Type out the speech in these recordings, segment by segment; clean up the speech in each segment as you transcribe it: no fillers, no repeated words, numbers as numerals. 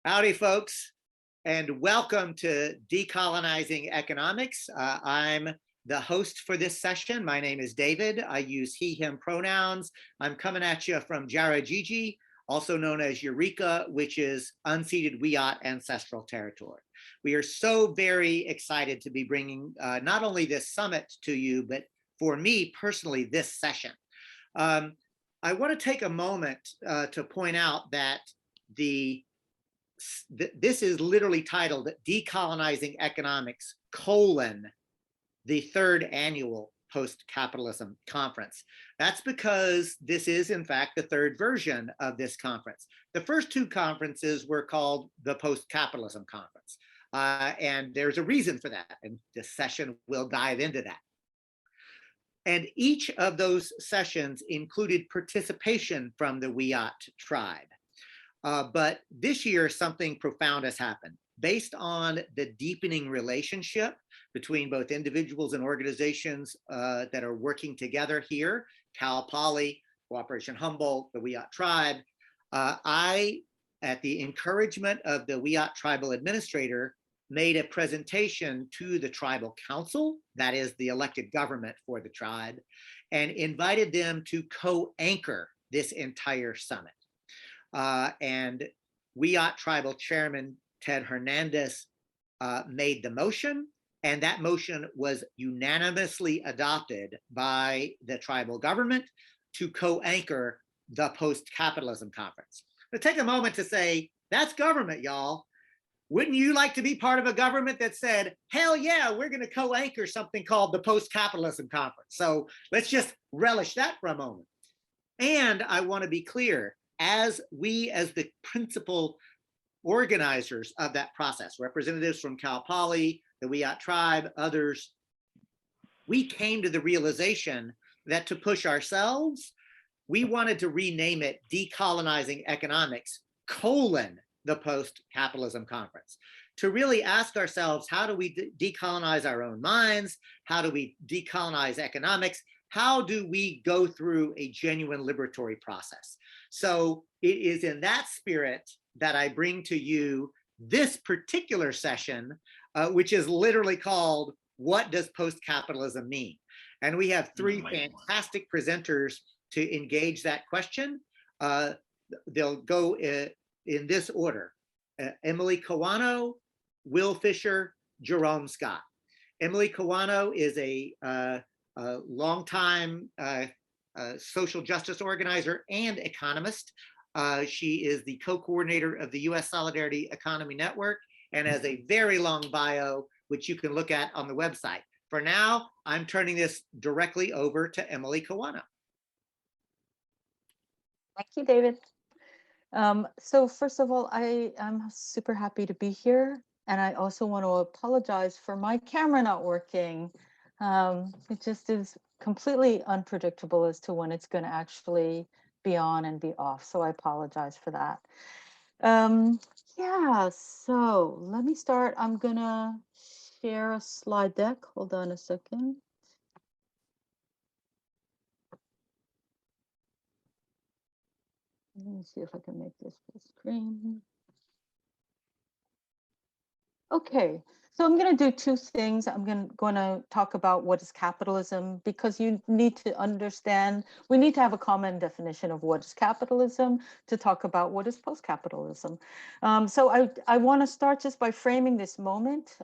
Howdy, folks, and welcome to Decolonizing Economics. I'm the host for this session. My name is David. I use he, him pronouns. I'm coming at you from Jarajiji, also known as Eureka, which is unceded Wiyot ancestral territory. We are so very excited to be bringing not only this summit to you, but for me personally, this session. I want to take a moment to point out that this is literally titled Decolonizing Economics, the third annual Post-Capitalism Conference. That's because this is, in fact, the third version of this conference. The first two conferences were called the Post-Capitalism Conference. And there's a reason for that, and this session will dive into that. And each of those sessions included participation from the Wiyot tribe. But this year, something profound has happened. Based on the deepening relationship between both individuals and organizations that are working together here, Cal Poly, Cooperation Humboldt, the Wiyot tribe, I, at the encouragement of the Wiyot tribal administrator, made a presentation to the tribal council, that is the elected government for the tribe, and invited them to co-anchor this entire summit. And Wiyot tribal chairman Ted Hernandez made the motion, and that motion was unanimously adopted by the tribal government to co-anchor the Post-Capitalism Conference. But take a moment to say, that's government, y'all. Wouldn't you like to be part of a government that said, hell yeah, we're going to co-anchor something called the Post-Capitalism Conference? So let's just relish that for a moment. And I want to be clear, as the principal organizers of that process, representatives from Cal Poly, the Wiyot tribe, others, we came to the realization that to push ourselves, we wanted to rename it Decolonizing Economics, the Post-Capitalism Conference, to really ask ourselves, how do we decolonize our own minds? How do we decolonize economics? How do we go through a genuine liberatory process? So it is in that spirit that I bring to you this particular session, which is literally called, What Does Post-Capitalism Mean? And we have three fantastic presenters to engage that question. They'll go in this order: Emily Kawano, Will Fisher, Jerome Scott. Emily Kawano is a longtime social justice organizer and economist. She is the co-coordinator of the U.S. Solidarity Economy Network and has a very long bio, which you can look at on the website. For now, I'm turning this directly over to Emily Kawano. Thank you, David. So first of all, I'm super happy to be here. And I also want to apologize for my camera not working. It just is completely unpredictable as to when it's going to actually be on and be off. So I apologize for that. Yeah, so let me start. I'm going to share a slide deck. Hold on a second. Let me see if I can make this full screen. Okay, so I'm going to do two things. I'm going to talk about what is capitalism, because you need to understand, we need to have a common definition of what is capitalism to talk about what is post-capitalism. So I want to start just by framing this moment.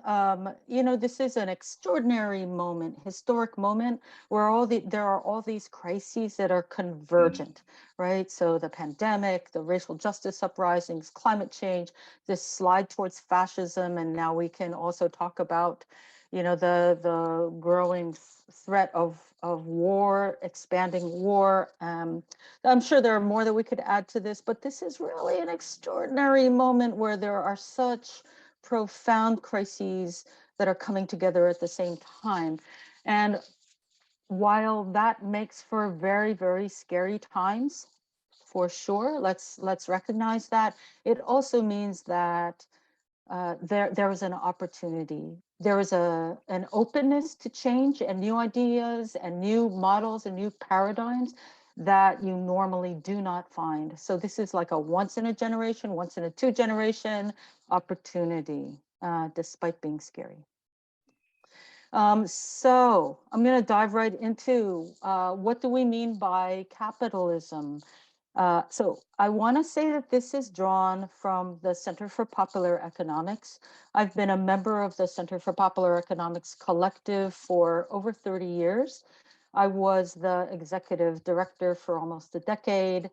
You know, this is an extraordinary moment, historic moment, where there are all these crises that are convergent, right? So the pandemic, the racial justice uprisings, climate change, this slide towards fascism, and now we can also talk about, you know, the growing threat of war, expanding war. I'm sure there are more that we could add to this, but this is really an extraordinary moment where there are such profound crises that are coming together at the same time. And while that makes for very, very scary times, for sure, let's recognize that, it also means that there is an opportunity. There is an openness to change and new ideas and new models and new paradigms that you normally do not find. So this is like a once in a generation, once in a two generation opportunity, despite being scary. So I'm going to dive right into what do we mean by capitalism? So I want to say that this is drawn from the Center for Popular Economics. I've been a member of the Center for Popular Economics collective for over 30 years. I was the executive director for almost a decade.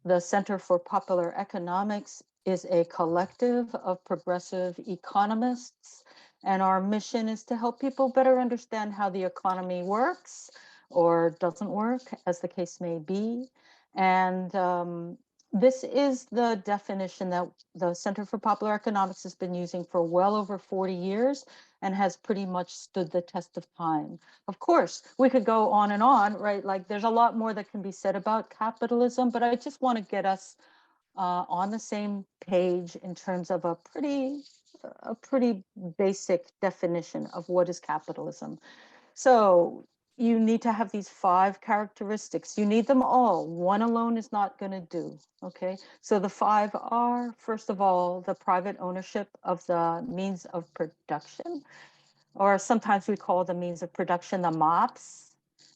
The Center for Popular Economics is a collective of progressive economists, and our mission is to help people better understand how the economy works or doesn't work, as the case may be. And this is the definition that the Center for Popular Economics has been using for well over 40 years and has pretty much stood the test of time. Of course, we could go on and on, right? Like there's a lot more that can be said about capitalism, but I just want to get us on the same page in terms of a pretty basic definition of what is capitalism. So you need to have these 5 characteristics. You need them all. One alone is not going to do. Okay. So the 5 are, first of all, the private ownership of the means of production, or sometimes we call the means of production the MOPS.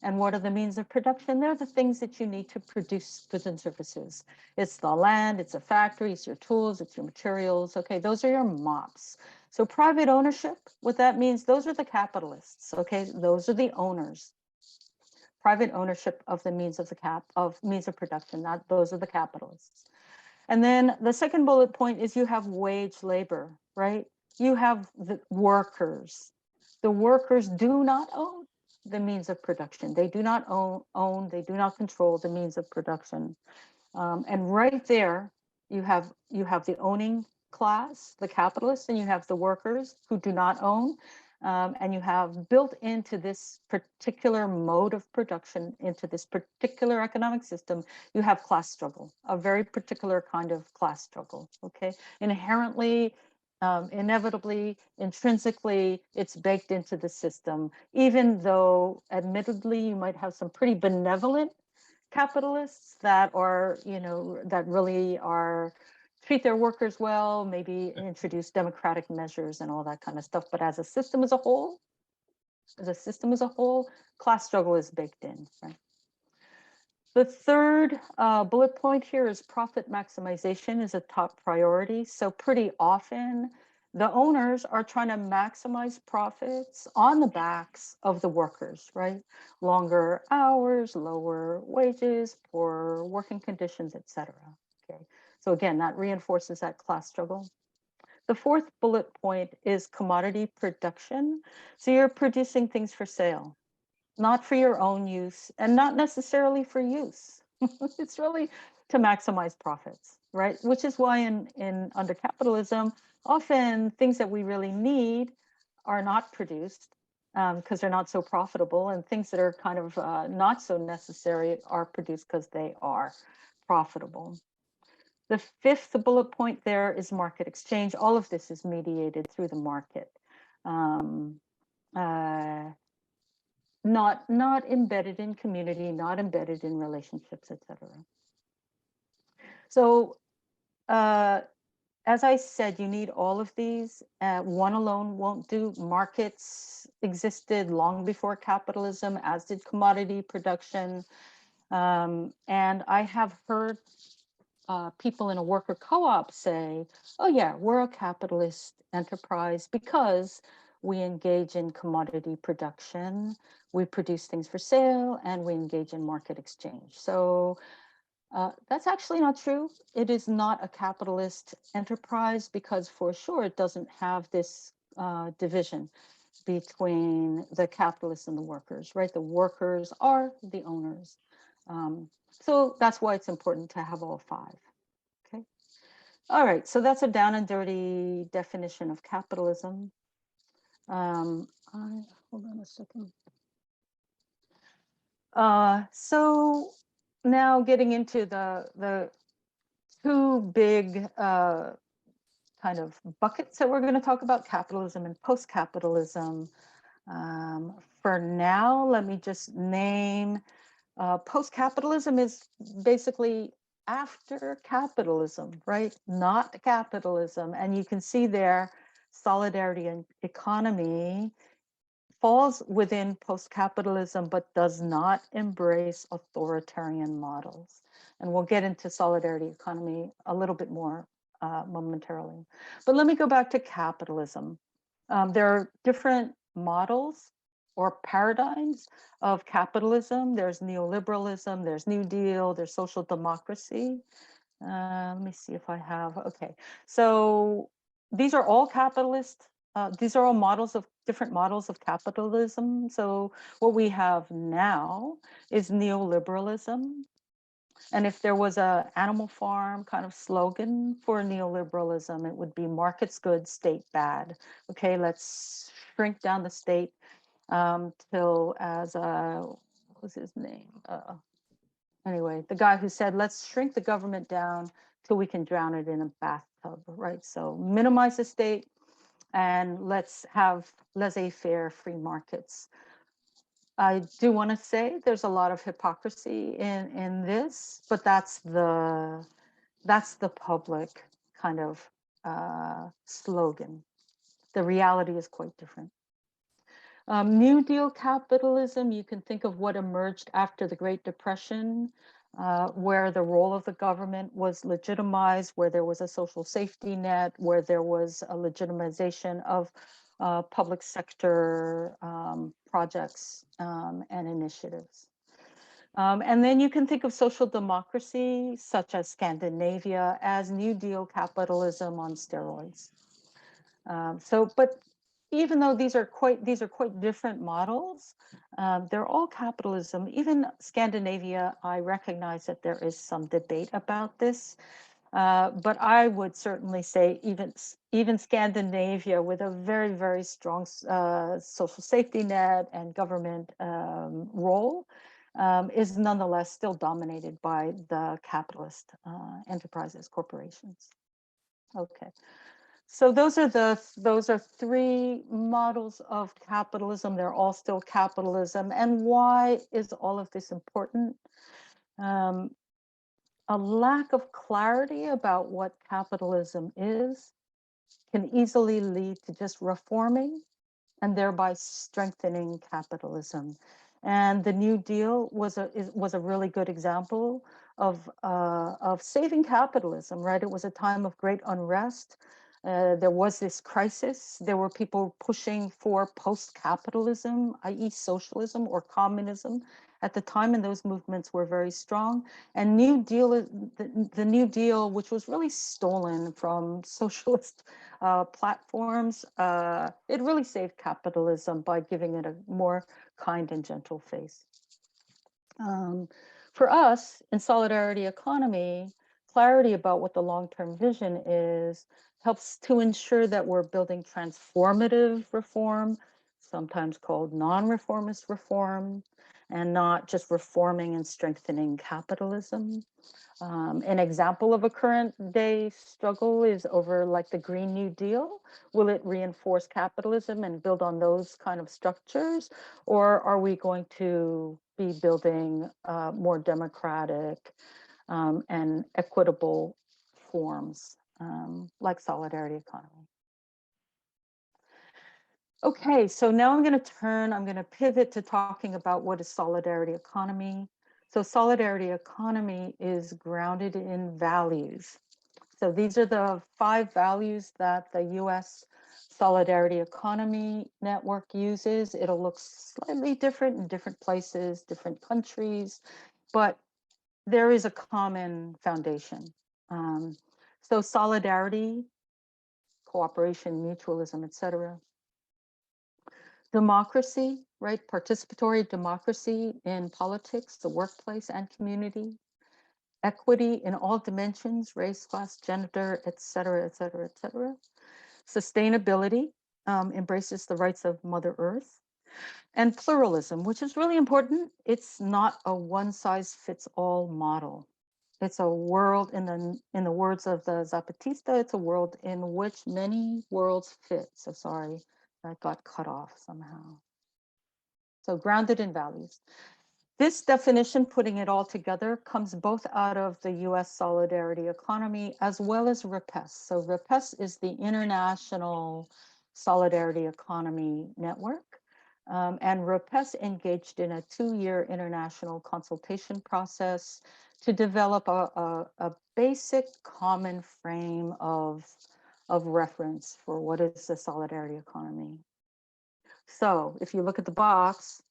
And what are the means of production? They're the things that you need to produce goods and services. It's the land, it's a factory, it's your tools, it's your materials. Okay, those are your MOPS. So private ownership, what that means, those are the capitalists. Okay, those are the owners. Private ownership of the means of means of production, not those are the capitalists. And then the second bullet point is you have wage labor, right? You have the workers. The workers do not own the means of production. They do not own, they do not control the means of production. And right there, you have the owning class, the capitalists, and you have the workers who do not own. And you have built into this particular mode of production, into this particular economic system, you have class struggle, a very particular kind of class struggle, okay? Inherently, inevitably, intrinsically, it's baked into the system, even though admittedly, you might have some pretty benevolent capitalists that are, that really are treat their workers well, maybe introduce democratic measures and all that kind of stuff. But as a system as a whole, class struggle is baked in, right? The third bullet point here is profit maximization is a top priority. So pretty often the owners are trying to maximize profits on the backs of the workers, right? Longer hours, lower wages, poor working conditions, etc. Okay, so again, that reinforces that class struggle. The fourth bullet point is commodity production. So you're producing things for sale, not for your own use and not necessarily for use. It's really to maximize profits, right? Which is why in under capitalism, often things that we really need are not produced because they're not so profitable, and things that are kind of not so necessary are produced because they are profitable. The fifth bullet point there is market exchange. All of this is mediated through the market. Not embedded in community, not embedded in relationships, etc. So as I said, you need all of these. One alone won't do. Markets existed long before capitalism, as did commodity production. And I have heard people in a worker co-op say, oh yeah, we're a capitalist enterprise because we engage in commodity production, we produce things for sale, and we engage in market exchange. So that's actually not true. It is not a capitalist enterprise because for sure it doesn't have this division between the capitalists and the workers, right? The workers are the owners. So that's why it's important to have all 5. Okay. All right. So that's a down and dirty definition of capitalism. Hold on a second. So now getting into the 2 big kind of buckets that we're going to talk about, capitalism and post-capitalism. For now, let me just name Post-capitalism is basically after capitalism, right? Not capitalism. And you can see there, solidarity and economy falls within post-capitalism, but does not embrace authoritarian models. And we'll get into solidarity economy a little bit more momentarily. But let me go back to capitalism. There are different models or paradigms of capitalism. There's neoliberalism, there's New Deal, there's social democracy. Let me see if I have, okay. So these are all capitalist, these are all models of different models of capitalism. So what we have now is neoliberalism. And if there was a Animal Farm kind of slogan for neoliberalism, it would be markets good, state bad. Okay, let's shrink down the state till as what was his name? Anyway, the guy who said, let's shrink the government down till we can drown it in a bathtub, right? So minimize the state and let's have laissez-faire free markets. I do want to say there's a lot of hypocrisy in this, but that's the public kind of slogan. The reality is quite different. New Deal capitalism, you can think of what emerged after the Great Depression, where the role of the government was legitimized, where there was a social safety net, where there was a legitimization of public sector projects and initiatives. And then you can think of social democracy, such as Scandinavia, as New Deal capitalism on steroids. But even though these are quite different models, they're all capitalism. Even Scandinavia, I recognize that there is some debate about this, but I would certainly say even Scandinavia, with a very, very strong social safety net and government role, is nonetheless still dominated by the capitalist enterprises, corporations. Okay. So those are three models of capitalism. They're all still capitalism. And why is all of this important? A lack of clarity about what capitalism is can easily lead to just reforming and thereby strengthening capitalism. And the New Deal was a really good example of saving capitalism, right? It was a time of great unrest. There was this crisis. There were people pushing for post-capitalism, i.e. socialism or communism at the time, and those movements were very strong. And the New Deal, which was really stolen from socialist platforms, it really saved capitalism by giving it a more kind and gentle face. For us, in solidarity economy, clarity about what the long-term vision is helps to ensure that we're building transformative reform, sometimes called non-reformist reform, and not just reforming and strengthening capitalism. An example of a current day struggle is over like the Green New Deal. Will it reinforce capitalism and build on those kind of structures? Or are we going to be building more democratic and equitable forms like solidarity economy? Okay, so now I'm going to pivot to talking about what is solidarity economy. So solidarity economy is grounded in values. So these are the 5 values that the US Solidarity Economy Network uses. It'll look slightly different in different places, different countries, but there is a common foundation. So solidarity, cooperation, mutualism, etc. Democracy, right? Participatory democracy in politics, the workplace, and community. Equity in all dimensions, race, class, gender, et cetera, et cetera, et cetera. Sustainability embraces the rights of Mother Earth. And pluralism, which is really important. It's not a one-size-fits-all model. It's a world, in the words of the Zapatista, it's a world in which many worlds fit. So sorry, that got cut off somehow. So grounded in values. This definition, putting it all together, comes both out of the US solidarity economy as well as RIPES. So RIPES is the International Solidarity Economy Network. And RIPES engaged in a 2-year international consultation process to develop a basic common frame of reference for what is the solidarity economy. So if you look at the box,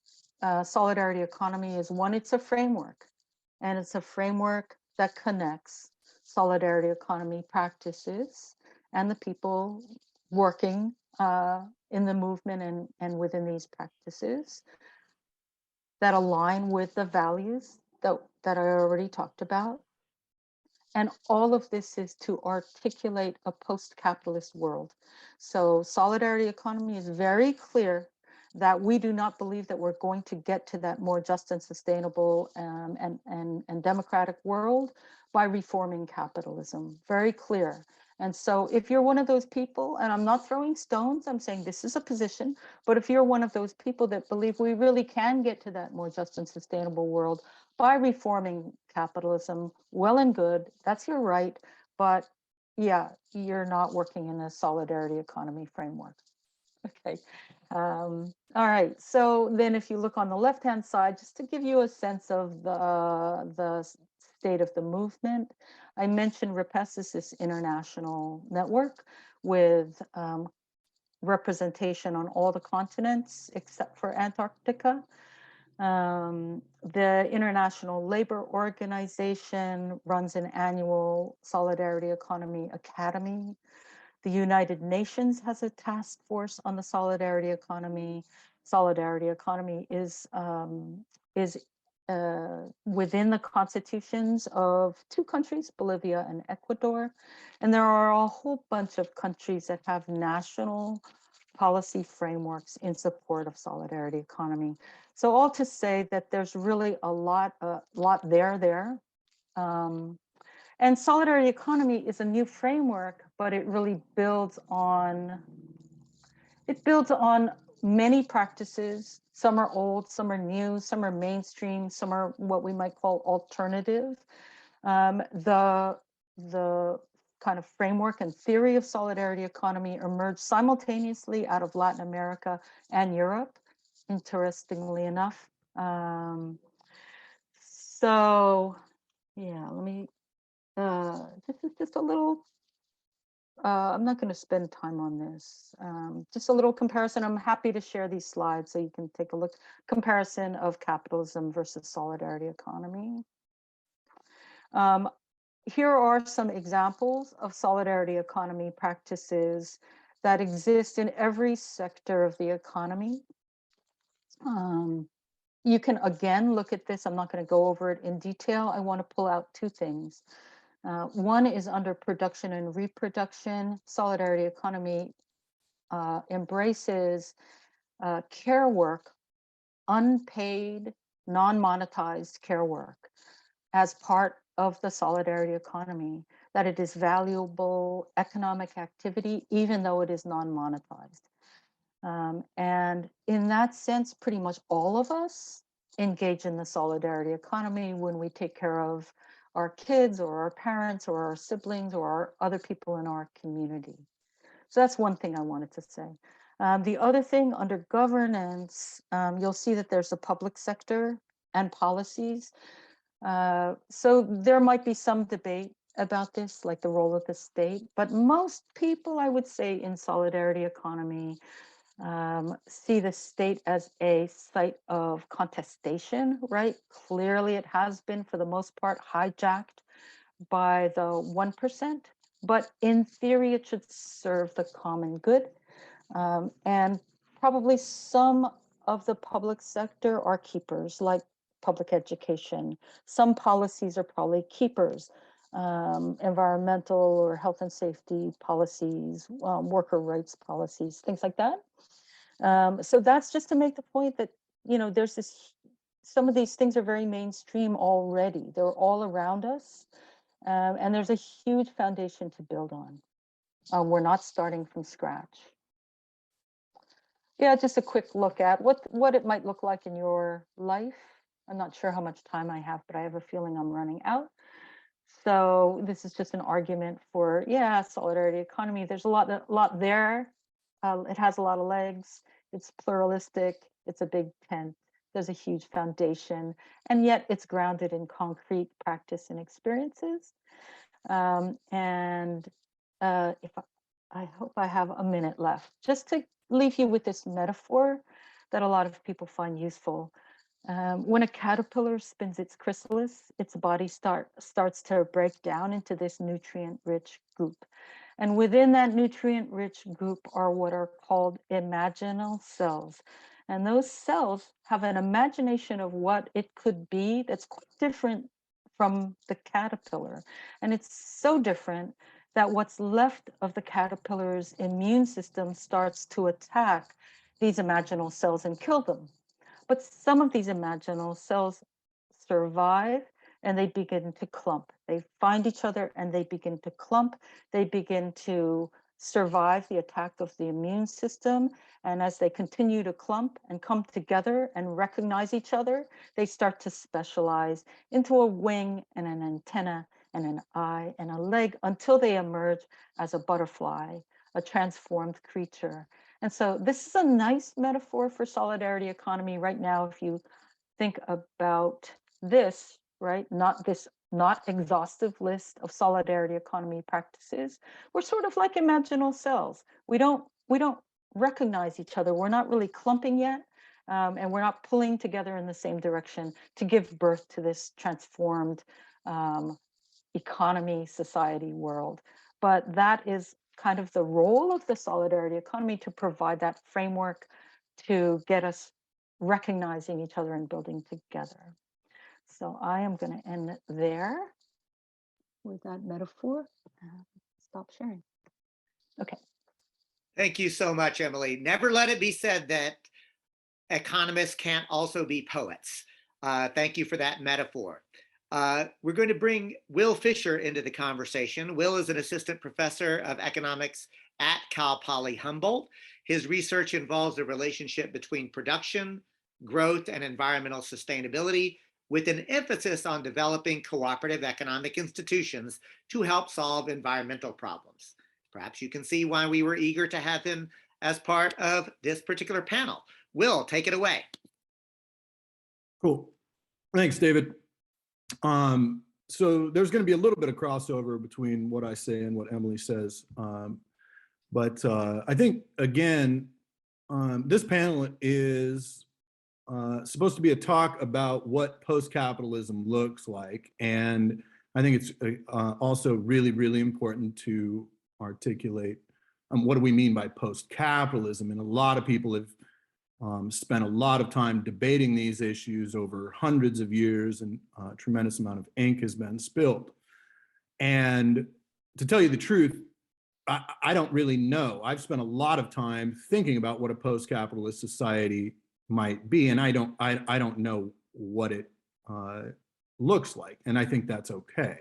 solidarity economy is one, it's a framework, and it's a framework that connects solidarity economy practices and the people working in the movement and within these practices that align with the values that I already talked about. And all of this is to articulate a post-capitalist world. So solidarity economy is very clear that we do not believe that we're going to get to that more just and sustainable and democratic world by reforming capitalism. Very clear. And so if you're one of those people, and I'm not throwing stones, I'm saying this is a position, but if you're one of those people that believe we really can get to that more just and sustainable world by reforming capitalism, well and good, that's your right, but yeah, you're not working in a solidarity economy framework. Okay. All right. So then if you look on the left-hand side, just to give you a sense of the state of the movement, I mentioned RIPES is this international network with representation on all the continents except for Antarctica. The International Labor Organization runs an annual Solidarity Economy Academy. The United Nations has a task force on the solidarity economy. Solidarity economy is within the constitutions of 2 countries, Bolivia and Ecuador. And there are a whole bunch of countries that have national policy frameworks in support of solidarity economy. So all to say that there's really a lot there. And solidarity economy is a new framework, but it really builds on many practices. Some are old, some are new, some are mainstream, some are what we might call alternative. The kind of framework and theory of solidarity economy emerged simultaneously out of Latin America and Europe, interestingly enough. So yeah, let me, this is just a little, I'm not going to spend time on this. Just a little comparison. I'm happy to share these slides so you can take a look. Comparison of capitalism versus solidarity economy. Here are some examples of solidarity economy practices that exist in every sector of the economy. You can again look at this. I'm not going to go over it in detail. I want to pull out 2 things. One is under production and reproduction. Solidarity economy embraces care work, unpaid, non-monetized care work as part of the solidarity economy, that it is valuable economic activity, even though it is non-monetized. And in that sense, pretty much all of us engage in the solidarity economy when we take care of our kids or our parents or our siblings or our other people in our community. So that's one thing I wanted to say. The other thing under governance, you'll see that there's a public sector and policies. So there might be some debate about this, like the role of the state, but most people, I would say, in solidarity economy see the state as a site of contestation, right? Clearly it has been, for the most part, hijacked by the 1%, but in theory, it should serve the common good. And probably some of the public sector are keepers, like public education. Some policies are probably keepers, environmental or health and safety policies, worker rights policies, things like that. So that's just to make the point that, you know, there's this, some of these things are very mainstream already. They're all around us. And there's a huge foundation to build on. We're not starting from scratch. Yeah, just a quick look at what it might look like in your life. I'm not sure how much time I have, but I have a feeling I'm running out. So this is just an argument for, yeah, solidarity economy. There's a lot there. It has a lot of legs. It's pluralistic. It's a big tent. There's a huge foundation, and yet it's grounded in concrete practice and experiences. And if I hope I have a minute left, just to leave you with this metaphor that a lot of people find useful. When a caterpillar spins its chrysalis, its body starts to break down into this nutrient-rich goop. And within that nutrient-rich goop are what are called imaginal cells. And those cells have an imagination of what it could be that's quite different from the caterpillar. And it's so different that what's left of the caterpillar's immune system starts to attack these imaginal cells and kill them. But some of these imaginal cells survive and they begin to clump. They find each other and they begin to clump. They begin to survive the attack of the immune system. And as they continue to clump and come together and recognize each other, they start to specialize into a wing and an antenna and an eye and a leg until they emerge as a butterfly, a transformed creature. And so this is a nice metaphor for solidarity economy right now. If you think about this, right, not exhaustive list of solidarity economy practices, we're sort of like imaginal cells. We don't recognize each other. We're not really clumping yet, and we're not pulling together in the same direction to give birth to this transformed economy, society, world. But that is kind of the role of the solidarity economy, to provide that framework to get us recognizing each other and building together. So I am going to end there with that metaphor. Stop sharing. Okay. Thank you so much, Emily. Never let it be said that economists can't also be poets. Thank you for that metaphor. We're going to bring Will Fisher into the conversation. Will is an assistant professor of economics at Cal Poly Humboldt. His research involves the relationship between production, growth, and environmental sustainability, with an emphasis on developing cooperative economic institutions to help solve environmental problems. Perhaps you can see why we were eager to have him as part of this particular panel. Will, take it away. Cool. Thanks, David. So there's going to be a little bit of crossover between what I say and what Emily says. But I think, again, this panel is supposed to be a talk about what post-capitalism looks like. And I think it's also really, really important to articulate what do we mean by post-capitalism. And a lot of people have spent a lot of time debating these issues over hundreds of years, and a tremendous amount of ink has been spilled. And to tell you the truth, I don't really know. I've spent a lot of time thinking about what a post-capitalist society might be, and I don't know what it looks like, and I think that's okay.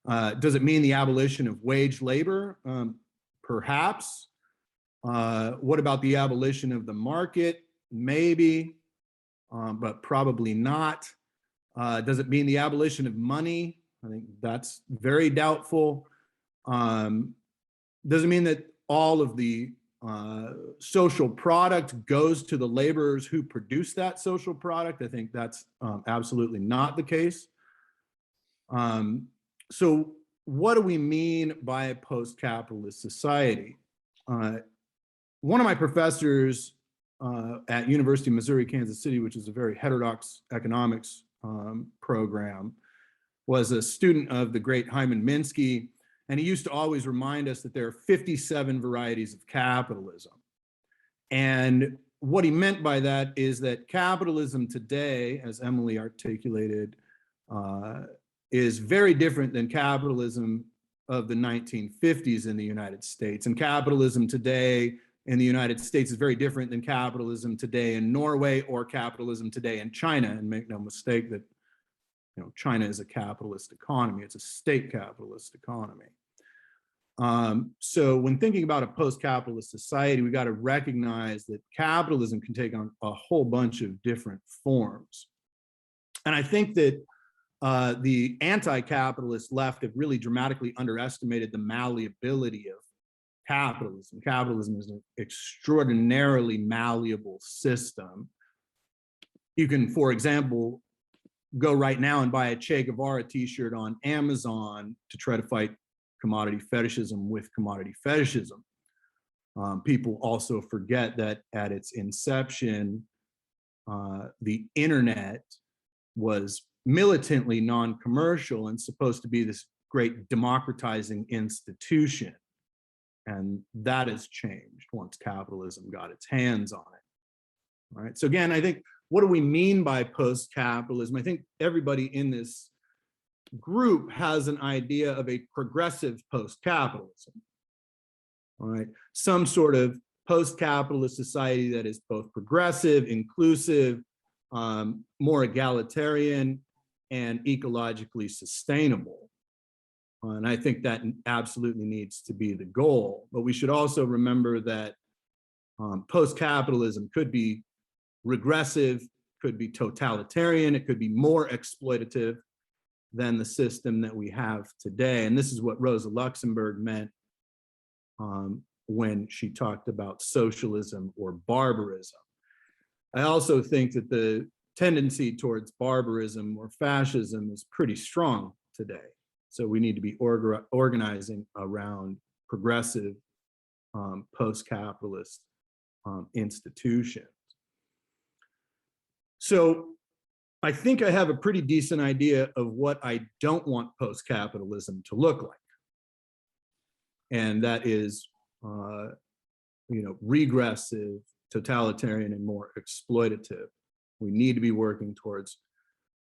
Does it mean the abolition of wage labor? Perhaps. What about the abolition of the market? Maybe, but probably not. Does it mean the abolition of money? I think that's very doubtful. Does it mean that all of the social product goes to the laborers who produce that social product? I think that's absolutely not the case. So what do we mean by a post-capitalist society? One of my professors at University of Missouri, Kansas City, which is a very heterodox economics program, was a student of the great Hyman Minsky, and he used to always remind us that there are 57 varieties of capitalism. And what he meant by that is that capitalism today, as Emily articulated, is very different than capitalism of the 1950s in the United States. And capitalism today in the United States is very different than capitalism today in Norway or capitalism today in China. And make no mistake that, you know, China is a capitalist economy. It's a state capitalist economy. So when thinking about a post-capitalist society, we got to recognize that capitalism can take on a whole bunch of different forms. And I think that the anti-capitalist left have really dramatically underestimated the malleability of capitalism. Capitalism is an extraordinarily malleable system. You can, for example, go right now and buy a Che Guevara t-shirt on Amazon to try to fight commodity fetishism with commodity fetishism. People also forget that at its inception, the internet was militantly non-commercial and supposed to be this great democratizing institution. And that has changed once capitalism got its hands on it. All right. So again, I think, what do we mean by post-capitalism? I think everybody in this group has an idea of a progressive post-capitalism. All right. Some sort of post-capitalist society that is both progressive, inclusive, more egalitarian, and ecologically sustainable. And I think that absolutely needs to be the goal. But we should also remember that post-capitalism could be regressive, could be totalitarian, it could be more exploitative than the system that we have today. And this is what Rosa Luxemburg meant when she talked about socialism or barbarism. I also think that the tendency towards barbarism or fascism is pretty strong today. So we need to be organizing around progressive post-capitalist institutions. So I think I have a pretty decent idea of what I don't want post-capitalism to look like. And that is, regressive, totalitarian, and more exploitative. We need to be working towards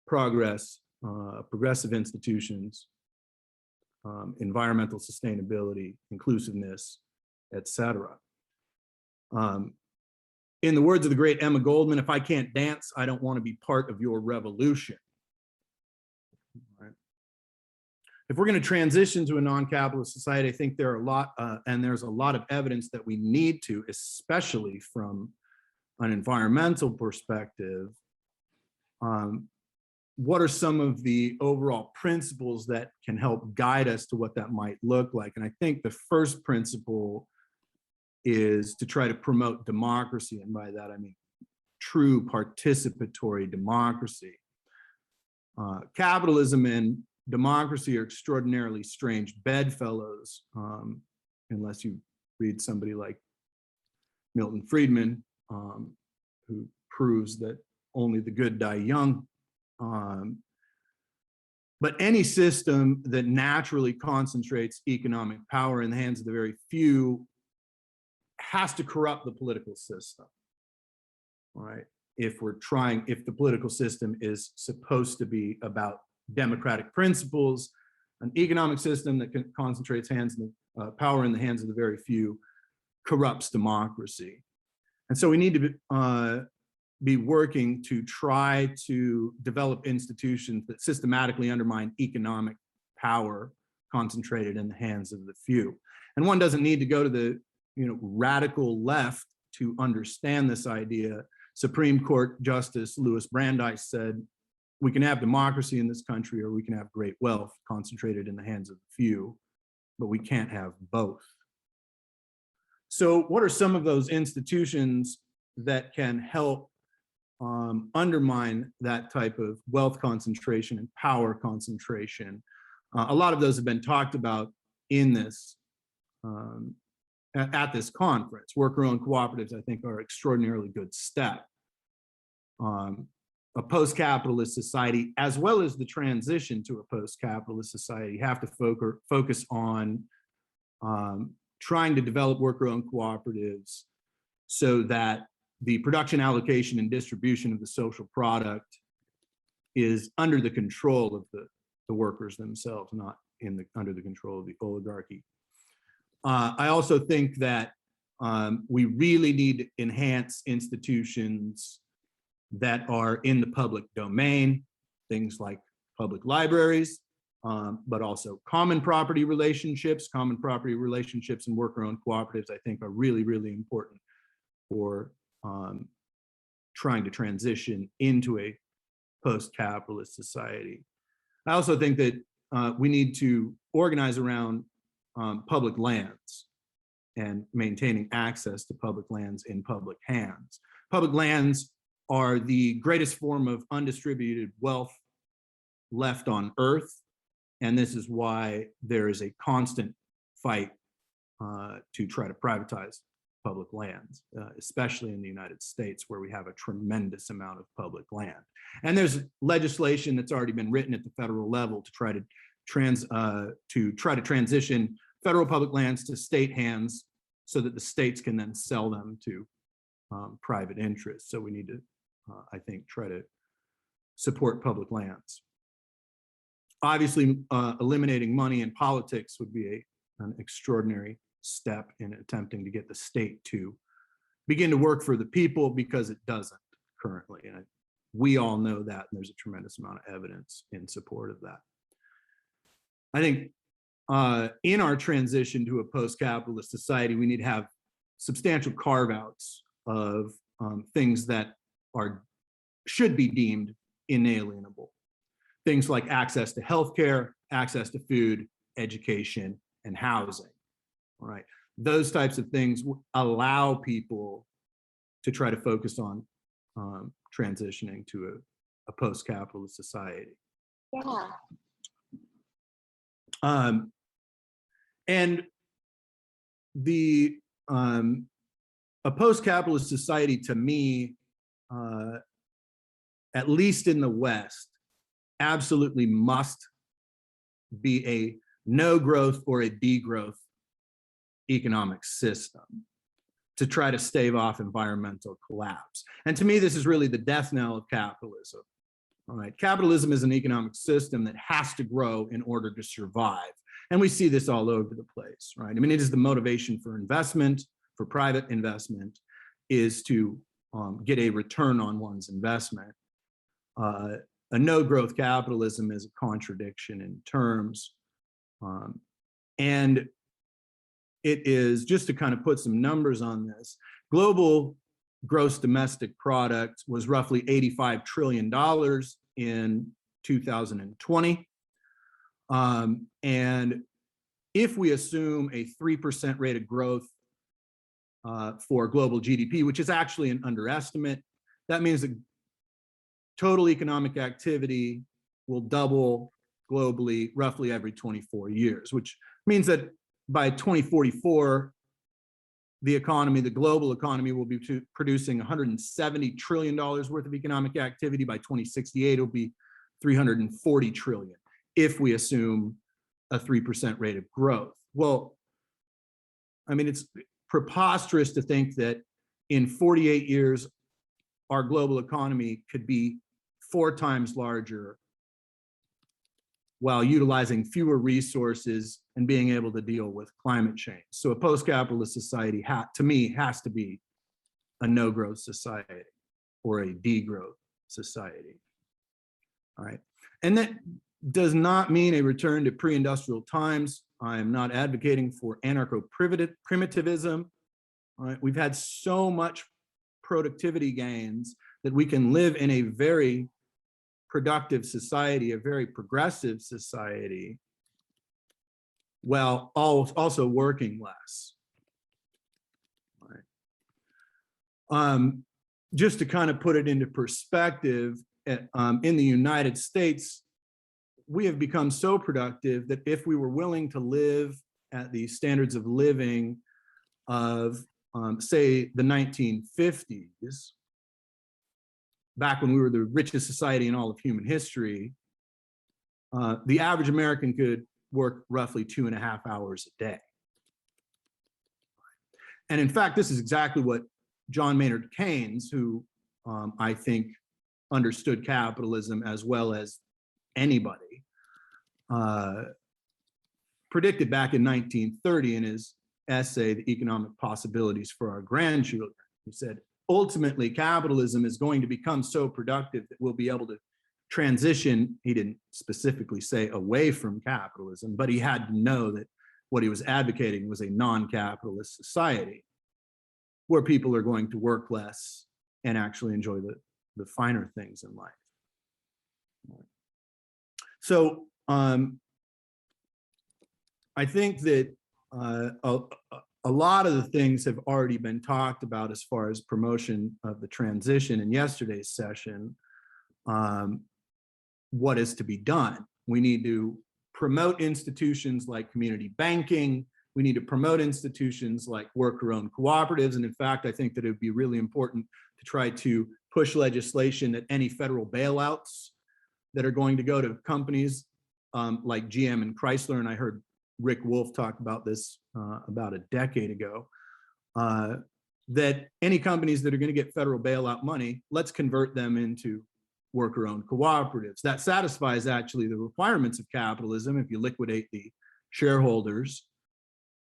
progress, progressive institutions, environmental sustainability, inclusiveness, etc. In the words of the great Emma Goldman, if I can't dance, I don't want to be part of your revolution. Right. If we're going to transition to a non-capitalist society, I think there are a lot, and there's a lot of evidence that we need to, especially from an environmental perspective. What are some of the overall principles that can help guide us to what that might look like? And I think the first principle is to try to promote democracy. And by that, I mean true participatory democracy. Capitalism and democracy are extraordinarily strange bedfellows, unless you read somebody like Milton Friedman, who proves that only the good die young. But any system that naturally concentrates economic power in the hands of the very few has to corrupt the political system, right? If the political system is supposed to be about democratic principles, an economic system that concentrates power in the hands of the very few corrupts democracy. And so we need to be working to try to develop institutions that systematically undermine economic power concentrated in the hands of the few. And one doesn't need to go to the radical left to understand this idea. Supreme Court Justice Louis Brandeis said, we can have democracy in this country or we can have great wealth concentrated in the hands of the few, but we can't have both. So what are some of those institutions that can help undermine that type of wealth concentration and power concentration? A lot of those have been talked about in this at this conference. Worker-owned cooperatives, I think, are an extraordinarily good step. A post-capitalist society, as well as the transition to a post-capitalist society, have to focus on trying to develop worker-owned cooperatives so that the production, allocation, and distribution of the social product is under the control of the workers themselves, not under the control of the oligarchy. I also think that we really need to enhance institutions that are in the public domain, things like public libraries, but also common property relationships. Common property relationships and worker-owned cooperatives, I think, are really, really important for trying to transition into a post-capitalist society. I also think that we need to organize around public lands and maintaining access to public lands in public hands. Public lands are the greatest form of undistributed wealth left on earth. And this is why there is a constant fight to try to privatize public lands, especially in the United States, where we have a tremendous amount of public land. And there's legislation that's already been written at the federal level to try to transition federal public lands to state hands so that the states can then sell them to private interests. So we need to, I think, try to support public lands. Obviously, eliminating money in politics would be an extraordinary step in attempting to get the state to begin to work for the people, because it doesn't currently. And we all know that, and there's a tremendous amount of evidence in support of that. I think in our transition to a post-capitalist society, we need to have substantial carve-outs of things that should be deemed inalienable. Things like access to healthcare, access to food, education, and housing. All right, those types of things allow people to try to focus on transitioning to a post-capitalist society. Yeah. And a post-capitalist society, to me, at least in the West, absolutely must be a no growth or a degrowth economic system to try to stave off environmental collapse. And to me, this is really the death knell of capitalism. All right, capitalism is an economic system that has to grow in order to survive. And we see this all over the place, right? I mean, it is the motivation for investment, for private investment, is to get a return on one's investment. A no-growth capitalism is a contradiction in terms. And it is, just to kind of put some numbers on this, global gross domestic product was roughly $85 trillion in 2020. And if we assume a 3% rate of growth for global GDP, which is actually an underestimate, that means that total economic activity will double globally roughly every 24 years, which means that by 2044, the global economy will be producing $170 trillion worth of economic activity. By 2068, it'll be $340 trillion, if we assume a 3% rate of growth. Well, I mean, it's preposterous to think that in 48 years, our global economy could be 4 times larger while utilizing fewer resources and being able to deal with climate change. So a post-capitalist society, to me, has to be a no-growth society or a degrowth society. All right, and that does not mean a return to pre-industrial times. I am not advocating for anarcho-primitivism. All right, we've had so much productivity gains that we can live in a very productive society, a very progressive society, while also working less. All right. Just to kind of put it into perspective, in the United States, we have become so productive that if we were willing to live at the standards of living of, say, the 1950s, back when we were the richest society in all of human history, the average American could work roughly 2.5 hours a day. And in fact, this is exactly what John Maynard Keynes, who I think understood capitalism as well as anybody, predicted back in 1930 in his essay, The Economic Possibilities for Our Grandchildren. He said, ultimately, capitalism is going to become so productive that we'll be able to transition, he didn't specifically say away from capitalism, but he had to know that what he was advocating was a non-capitalist society where people are going to work less and actually enjoy the finer things in life. So I think that a lot of the things have already been talked about as far as promotion of the transition in yesterday's session. What is to be done? We need to promote institutions like community banking. We need to promote institutions like worker-owned cooperatives. And in fact, I think that it would be really important to try to push legislation that any federal bailouts that are going to go to companies like GM and Chrysler, and I heard Rick Wolf talk about this about a decade ago, that any companies that are going to get federal bailout money, let's convert them into worker-owned cooperatives. That satisfies actually the requirements of capitalism. If you liquidate the shareholders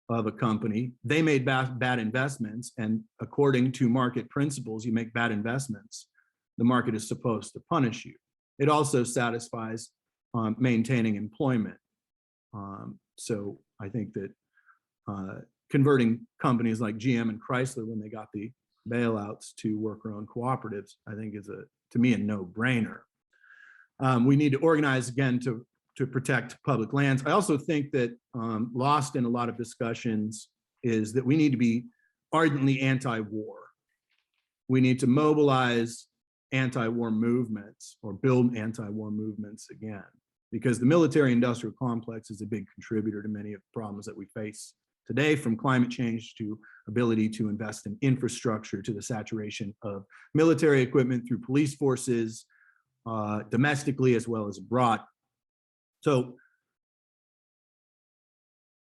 of a company, they made bad investments, and according to market principles, you make bad investments, the market is supposed to punish you. It also satisfies maintaining employment. So I think that converting companies like GM and Chrysler, when they got the bailouts, to worker-owned cooperatives, I think is to me a no-brainer. We need to organize again to protect public lands. I also think that lost in a lot of discussions is that we need to be ardently anti-war. We need to mobilize anti-war movements or build anti-war movements again, because the military-industrial complex is a big contributor to many of the problems that we face today, from climate change to ability to invest in infrastructure to the saturation of military equipment through police forces, domestically as well as abroad. So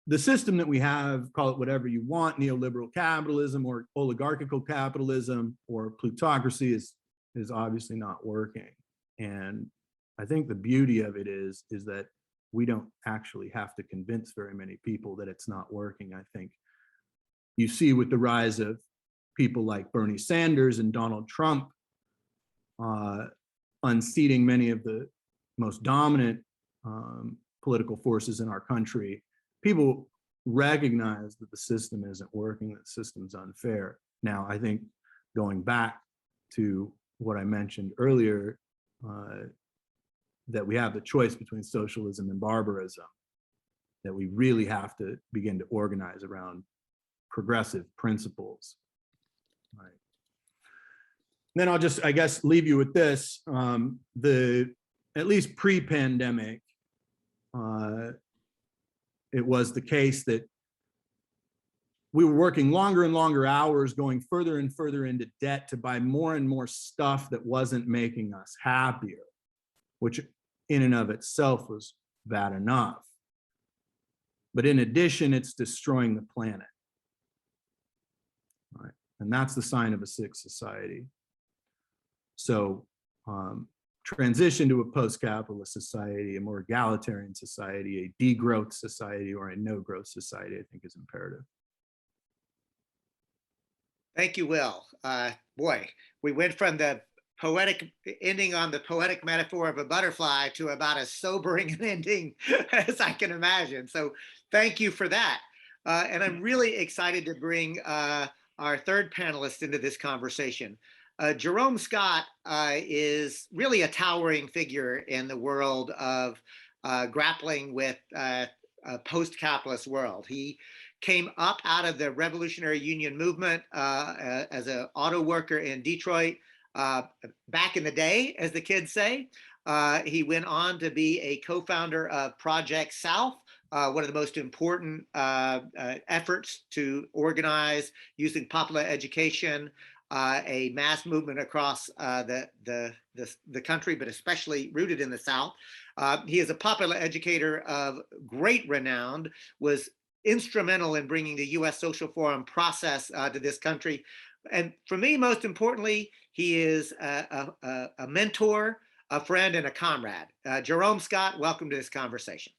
the system that we have, call it whatever you want, neoliberal capitalism or oligarchical capitalism or plutocracy, is obviously not working. And I think the beauty of it is that we don't actually have to convince very many people that it's not working. I think you see with the rise of people like Bernie Sanders and Donald Trump unseating many of the most dominant political forces in our country, people recognize that the system isn't working, that the system's unfair. Now, I think going back to what I mentioned earlier, that we have the choice between socialism and barbarism, that we really have to begin to organize around progressive principles. Right. Then I'll just, I guess, leave you with this. At least pre-pandemic, it was the case that we were working longer and longer hours, going further and further into debt to buy more and more stuff that wasn't making us happier, which in and of itself was bad enough. But in addition, it's destroying the planet. Right? And that's the sign of a sick society. So transition to a post-capitalist society, a more egalitarian society, a degrowth society, or a no-growth society, I think is imperative. Thank you, Will. Boy, we went from the poetic ending on the poetic metaphor of a butterfly to about as sobering an ending as I can imagine. So thank you for that. And I'm really excited to bring our third panelist into this conversation. Jerome Scott is really a towering figure in the world of grappling with a post-capitalist world. He came up out of the Revolutionary Union movement as an auto worker in Detroit back in the day, as the kids say. He went on to be a co-founder of Project South, one of the most important efforts to organize using popular education, a mass movement across the country, but especially rooted in the South. He is a popular educator of great renown, was instrumental in bringing the U.S. Social Forum process to this country. And for me, most importantly, he is a mentor, a friend, and a comrade. Jerome Scott, welcome to this conversation.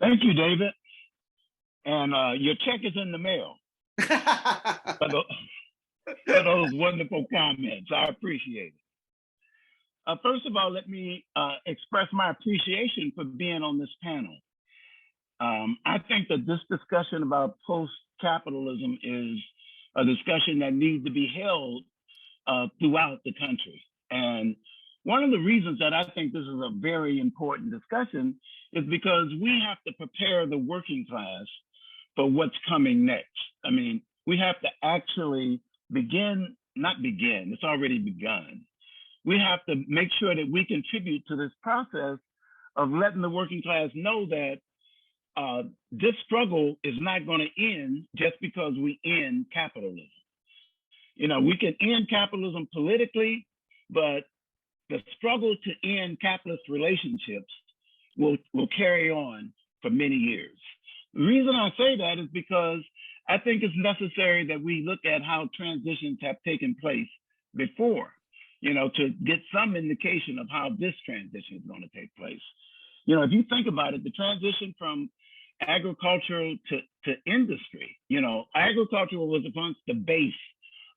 Thank you, David. And your check is in the mail for those wonderful comments. I appreciate it. First of all, let me express my appreciation for being on this panel. I think that this discussion about post-capitalism is a discussion that needs to be held throughout the country. And one of the reasons that I think this is a very important discussion is because we have to prepare the working class for what's coming next. I mean, we have to actually it's already begun. We have to make sure that we contribute to this process of letting the working class know that this struggle is not going to end just because we end capitalism. You know, we can end capitalism politically, but the struggle to end capitalist relationships will carry on for many years. The reason I say that is because I think it's necessary that we look at how transitions have taken place before, you know, to get some indication of how this transition is going to take place. You know, if you think about it, the transition from agricultural to industry, you know, agriculture was once the base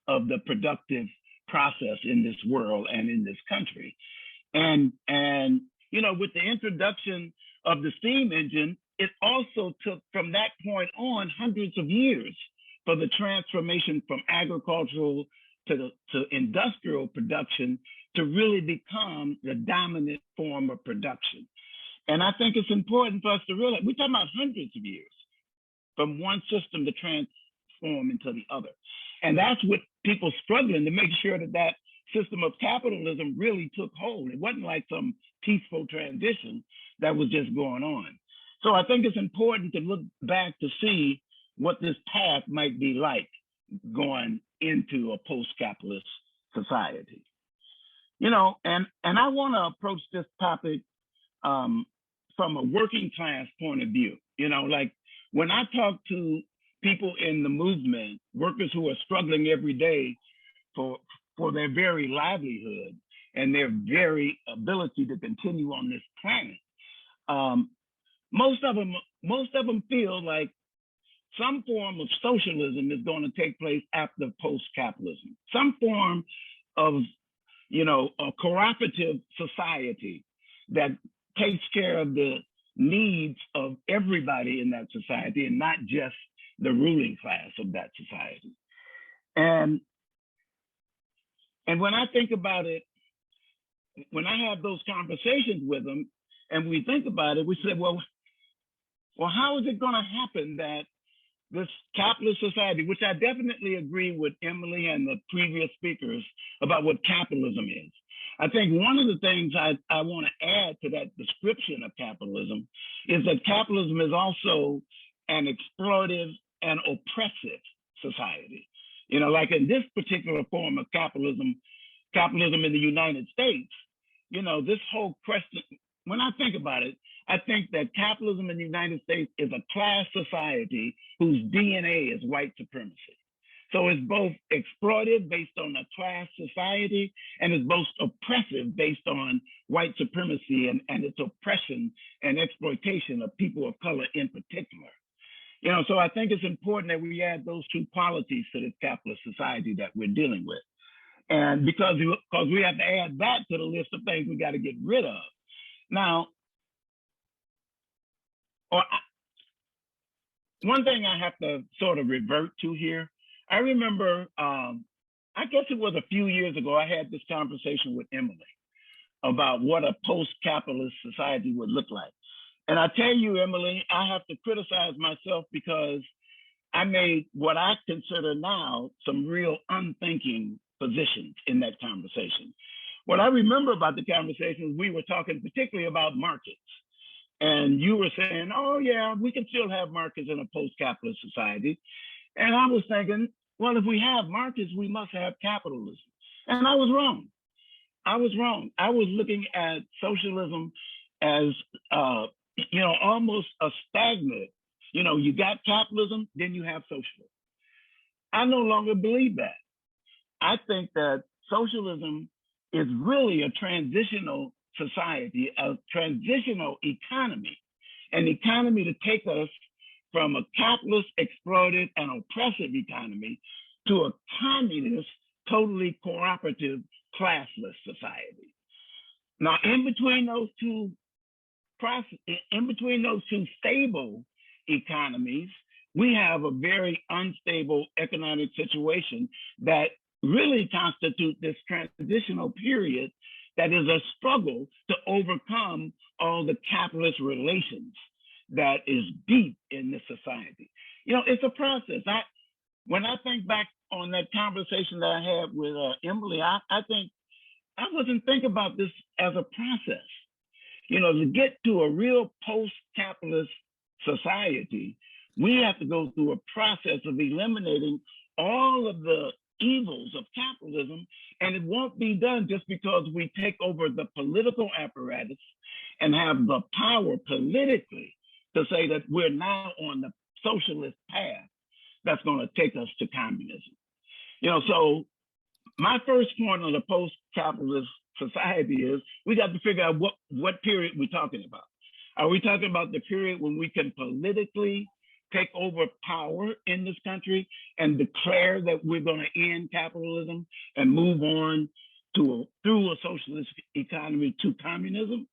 of the productive process in this world and in this country. And you know, with the introduction of the steam engine, it also took from that point on hundreds of years for the transformation from agricultural to industrial production to really become the dominant form of production. And I think it's important for us to realize, we're talking about hundreds of years from one system to transform into the other. And that's what people struggling to make sure that that system of capitalism really took hold. It wasn't like some peaceful transition that was just going on. So I think it's important to look back to see what this path might be like going into a post-capitalist society. You know, and I want to approach this topic from a working class point of view. You know, like when I talk to people in the movement, workers who are struggling every day for their very livelihood and their very ability to continue on this planet, most of them feel like some form of socialism is going to take place after post-capitalism. Some form of, you know, a cooperative society that takes care of the needs of everybody in that society and not just the ruling class of that society. And when I think about it, when I have those conversations with them and we think about it, we say, well, how is it going to happen that this capitalist society, which I definitely agree with Emily and the previous speakers about what capitalism is. I think one of the things I want to add to that description of capitalism is that capitalism is also an exploitive and oppressive society. You know, like in this particular form of capitalism in the United States, you know, this whole question, when I think about it, I think that capitalism in the United States is a class society whose DNA is white supremacy. So it's both exploitive based on a class society, and it's both oppressive based on white supremacy and its oppression and exploitation of people of color in particular. You know, so I think it's important that we add those two qualities to this capitalist society that we're dealing with. And because we have to add that to the list of things we got to get rid of. Now, one thing I have to sort of revert to here, I remember, I guess it was a few years ago, I had this conversation with Emily about what a post-capitalist society would look like. And I tell you, Emily, I have to criticize myself because I made what I consider now some real unthinking positions in that conversation. What I remember about the conversation, we were talking particularly about markets. And you were saying, oh yeah, we can still have markets in a post-capitalist society. And I was thinking, well, if we have markets, we must have capitalism. And I was wrong. I was looking at socialism as, you know, almost a stagnant, you know, you got capitalism, then you have socialism. I no longer believe that. I think that socialism is really a transitional society, a transitional economy, an economy to take us from a capitalist, exploited, and oppressive economy to a communist, totally cooperative, classless society. Now, in between those two stable economies, we have a very unstable economic situation that really constitutes this transitional period that is a struggle to overcome all the capitalist relations that is deep in this society. It's a process. When I think back on that conversation that I had with Emily, I think I wasn't thinking about this as a process. To get to a real post-capitalist society, we have to go through a process of eliminating all of the evils of capitalism, and it won't be done just because we take over the political apparatus and have the power politically to say that we're now on the socialist path that's going to take us to communism. So my first point on the post-capitalist society is we got to figure out what period we're talking about. Are we talking about the period when we can politically take over power in this country and declare that we're going to end capitalism and move on through a socialist economy to communism?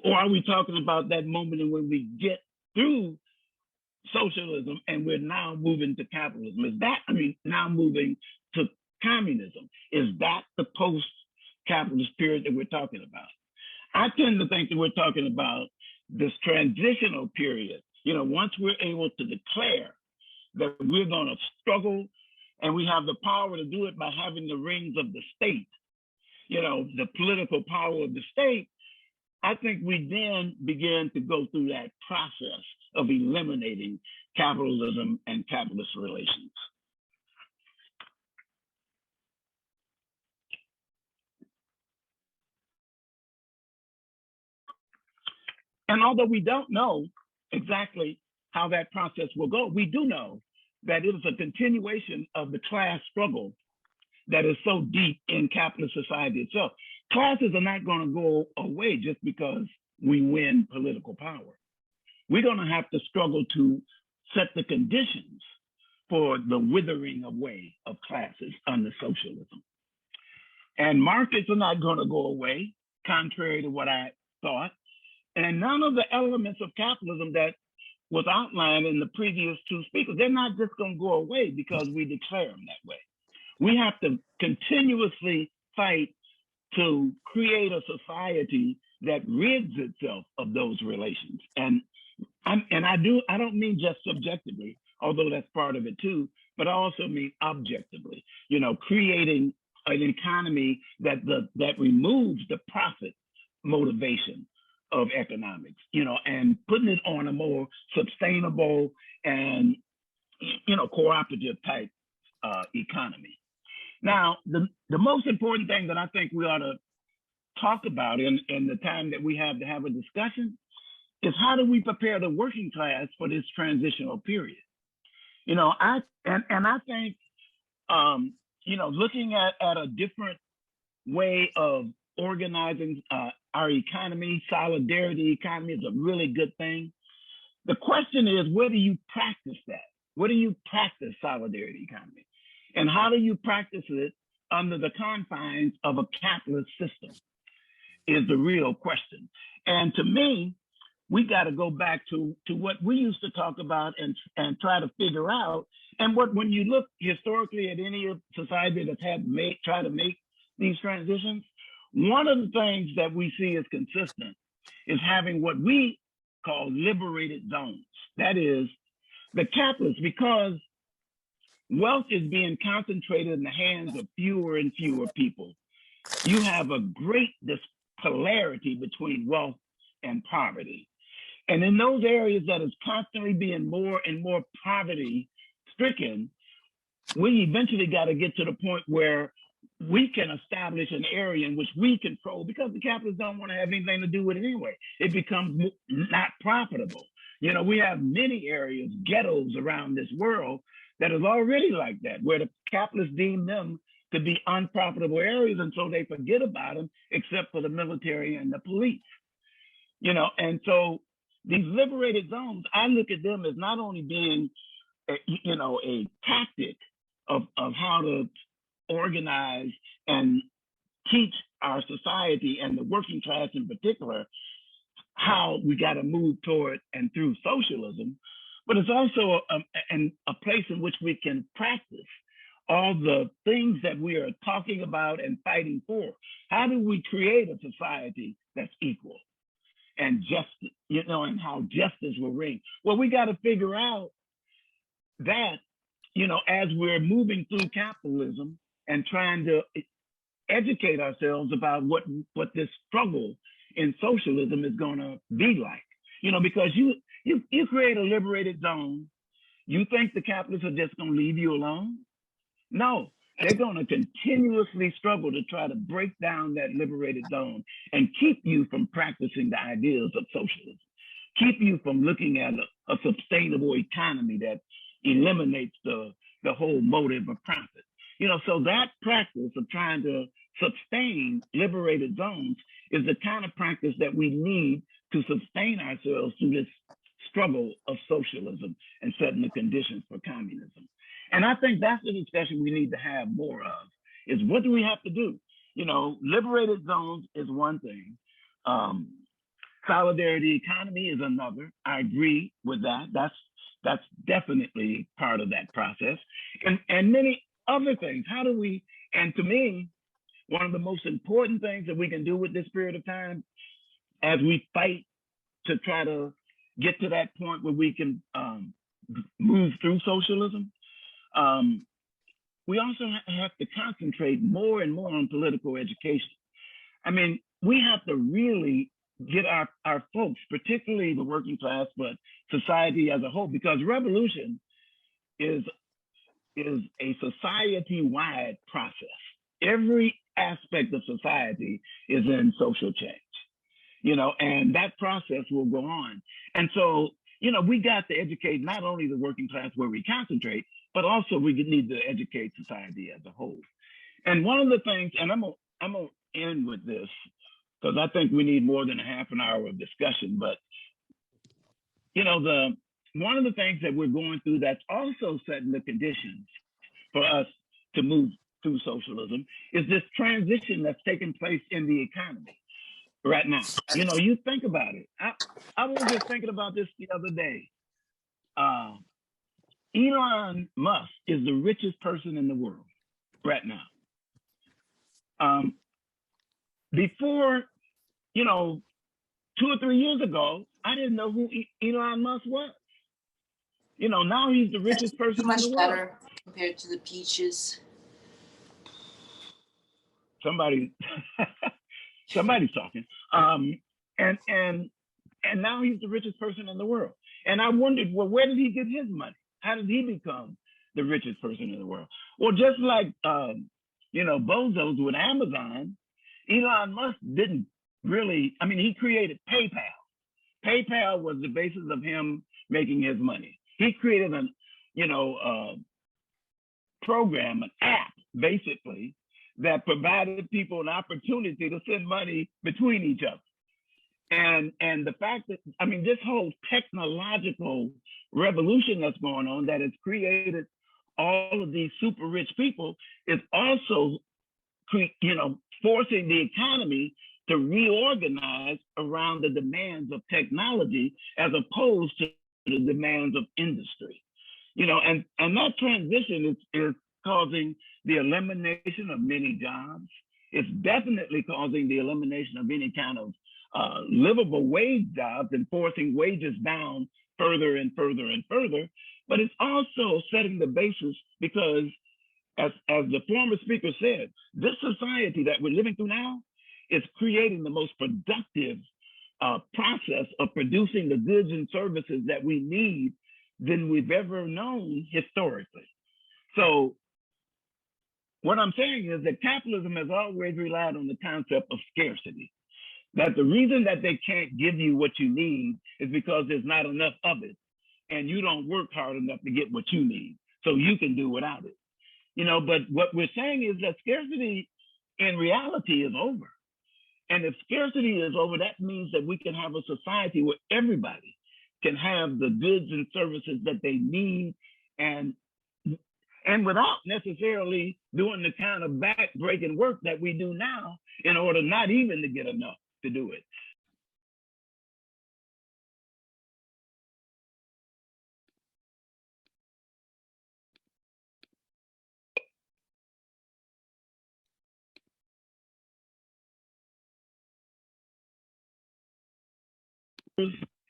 Or are we talking about that moment when we get through socialism and we're now moving to capitalism? Now moving to communism? Is that the post-capitalist period that we're talking about? I tend to think that we're talking about this transitional period. Once we're able to declare that we're going to struggle and we have the power to do it by having the rings of the state, the political power of the state, I think we then begin to go through that process of eliminating capitalism and capitalist relations. And although we don't know exactly how that process will go, we do know that it is a continuation of the class struggle that is so deep in capitalist society itself. Classes are not going to go away just because we win political power. We're going to have to struggle to set the conditions for the withering away of classes under socialism. And markets are not going to go away, contrary to what I thought. And none of the elements of capitalism that was outlined in the previous two speakers, they're not just going to go away because we declare them that way. We have to continuously fight to create a society that rids itself of those relations. And I don't mean just subjectively, although that's part of it too, but I also mean objectively, creating an economy that removes the profit motivation of economics, and putting it on a more sustainable and, cooperative type economy. Now, the most important thing that I think we ought to talk about in the time that we have to have a discussion is how do we prepare the working class for this transitional period? I think, looking at a different way of organizing our economy, solidarity economy is a really good thing. The question is, where do you practice that? Where do you practice solidarity economy? And how do you practice it under the confines of a capitalist system is the real question. And to me, we got to go back to what we used to talk about and try to figure out. And when you look historically at any society that's tried to make these transitions, one of the things that we see as consistent is having what we call liberated zones. That is, the capitalists, because wealth is being concentrated in the hands of fewer and fewer people, you have a great disparity between wealth and poverty. And in those areas that is constantly being more and more poverty stricken, we eventually got to get to the point where we can establish an area in which we control, because the capitalists don't want to have anything to do with it anyway. It becomes not profitable. We have many areas, ghettos around this world that is already like that, where the capitalists deem them to be unprofitable areas, and so they forget about them, except for the military and the police. And so these liberated zones, I look at them as not only being, a tactic of how to organize and teach our society and the working class in particular how we got to move toward and through socialism, but it's also a place in which we can practice all the things that we are talking about and fighting for. How do we create a society that's equal and just, and how justice will reign? Well, we got to figure out that, as we're moving through capitalism and trying to educate ourselves about what this struggle in socialism is going to be like, because you create a liberated zone. You think the capitalists are just going to leave you alone? No, they're going to continuously struggle to try to break down that liberated zone and keep you from practicing the ideals of socialism, keep you from looking at a sustainable economy that eliminates the whole motive of profit. So that practice of trying to sustain liberated zones is the kind of practice that we need to sustain ourselves through this struggle of socialism and setting the conditions for communism. And I think that's the discussion we need to have more of, is what do we have to do? Liberated zones is one thing. Solidarity economy is another. I agree with that. That's definitely part of that process. And many other things. How do we, and to me, one of the most important things that we can do with this period of time as we fight to try to get to that point where we can move through socialism, we also have to concentrate more and more on political education. I mean, we have to really get our folks, particularly the working class, but society as a whole, because revolution is a society-wide process. Every aspect of society is in social change, and that process will go on. And so, we got to educate not only the working class where we concentrate, but also we need to educate society as a whole. And one of the things, and I'm gonna end with this, because I think we need more than a half an hour of discussion, but one of the things that we're going through that's also setting the conditions for us to move through socialism is this transition that's taking place in the economy right now. You think about it. I was just thinking about this the other day. Elon Musk is the richest person in the world right now. Before, 2 or 3 years ago, I didn't know who Elon Musk was. Now he's the richest person in the world. Much better compared to the peaches. Somebody's talking. And now he's the richest person in the world. And I wondered, well, where did he get his money? How did he become the richest person in the world? Well, just like bozos with Amazon, Elon Musk didn't really, he created PayPal. PayPal was the basis of him making his money. He created a program, an app, basically, that provided people an opportunity to send money between each other. And the fact that, this whole technological revolution that's going on that has created all of these super rich people is also, forcing the economy to reorganize around the demands of technology as opposed to the demands of industry. And that transition is causing the elimination of many jobs. It's definitely causing the elimination of any kind of livable wage jobs and forcing wages down further and further and further. But it's also setting the basis because, as the former speaker said, this society that we're living through now is creating the most productive process of producing the goods and services that we need than we've ever known historically. So what I'm saying is that capitalism has always relied on the concept of scarcity. That the reason that they can't give you what you need is because there's not enough of it, and you don't work hard enough to get what you need, so you can do without it. But what we're saying is that scarcity in reality is over. And if scarcity is over, that means that we can have a society where everybody can have the goods and services that they need and without necessarily doing the kind of back-breaking work that we do now in order not even to get enough to do it.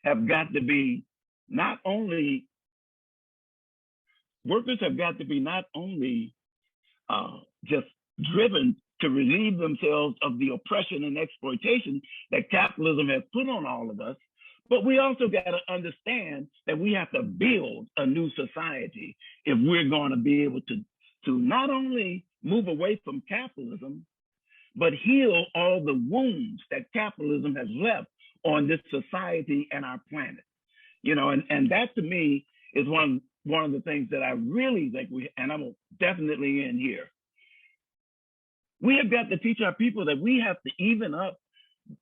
have got to be not only workers have got to be not only just driven to relieve themselves of the oppression and exploitation that capitalism has put on all of us, but we also got to understand that we have to build a new society if we're going to be able to not only move away from capitalism, but heal all the wounds that capitalism has left on this society and our planet. You know, and that to me is one of the things that I really think and I'm definitely in here. We have got to teach our people that we have to even up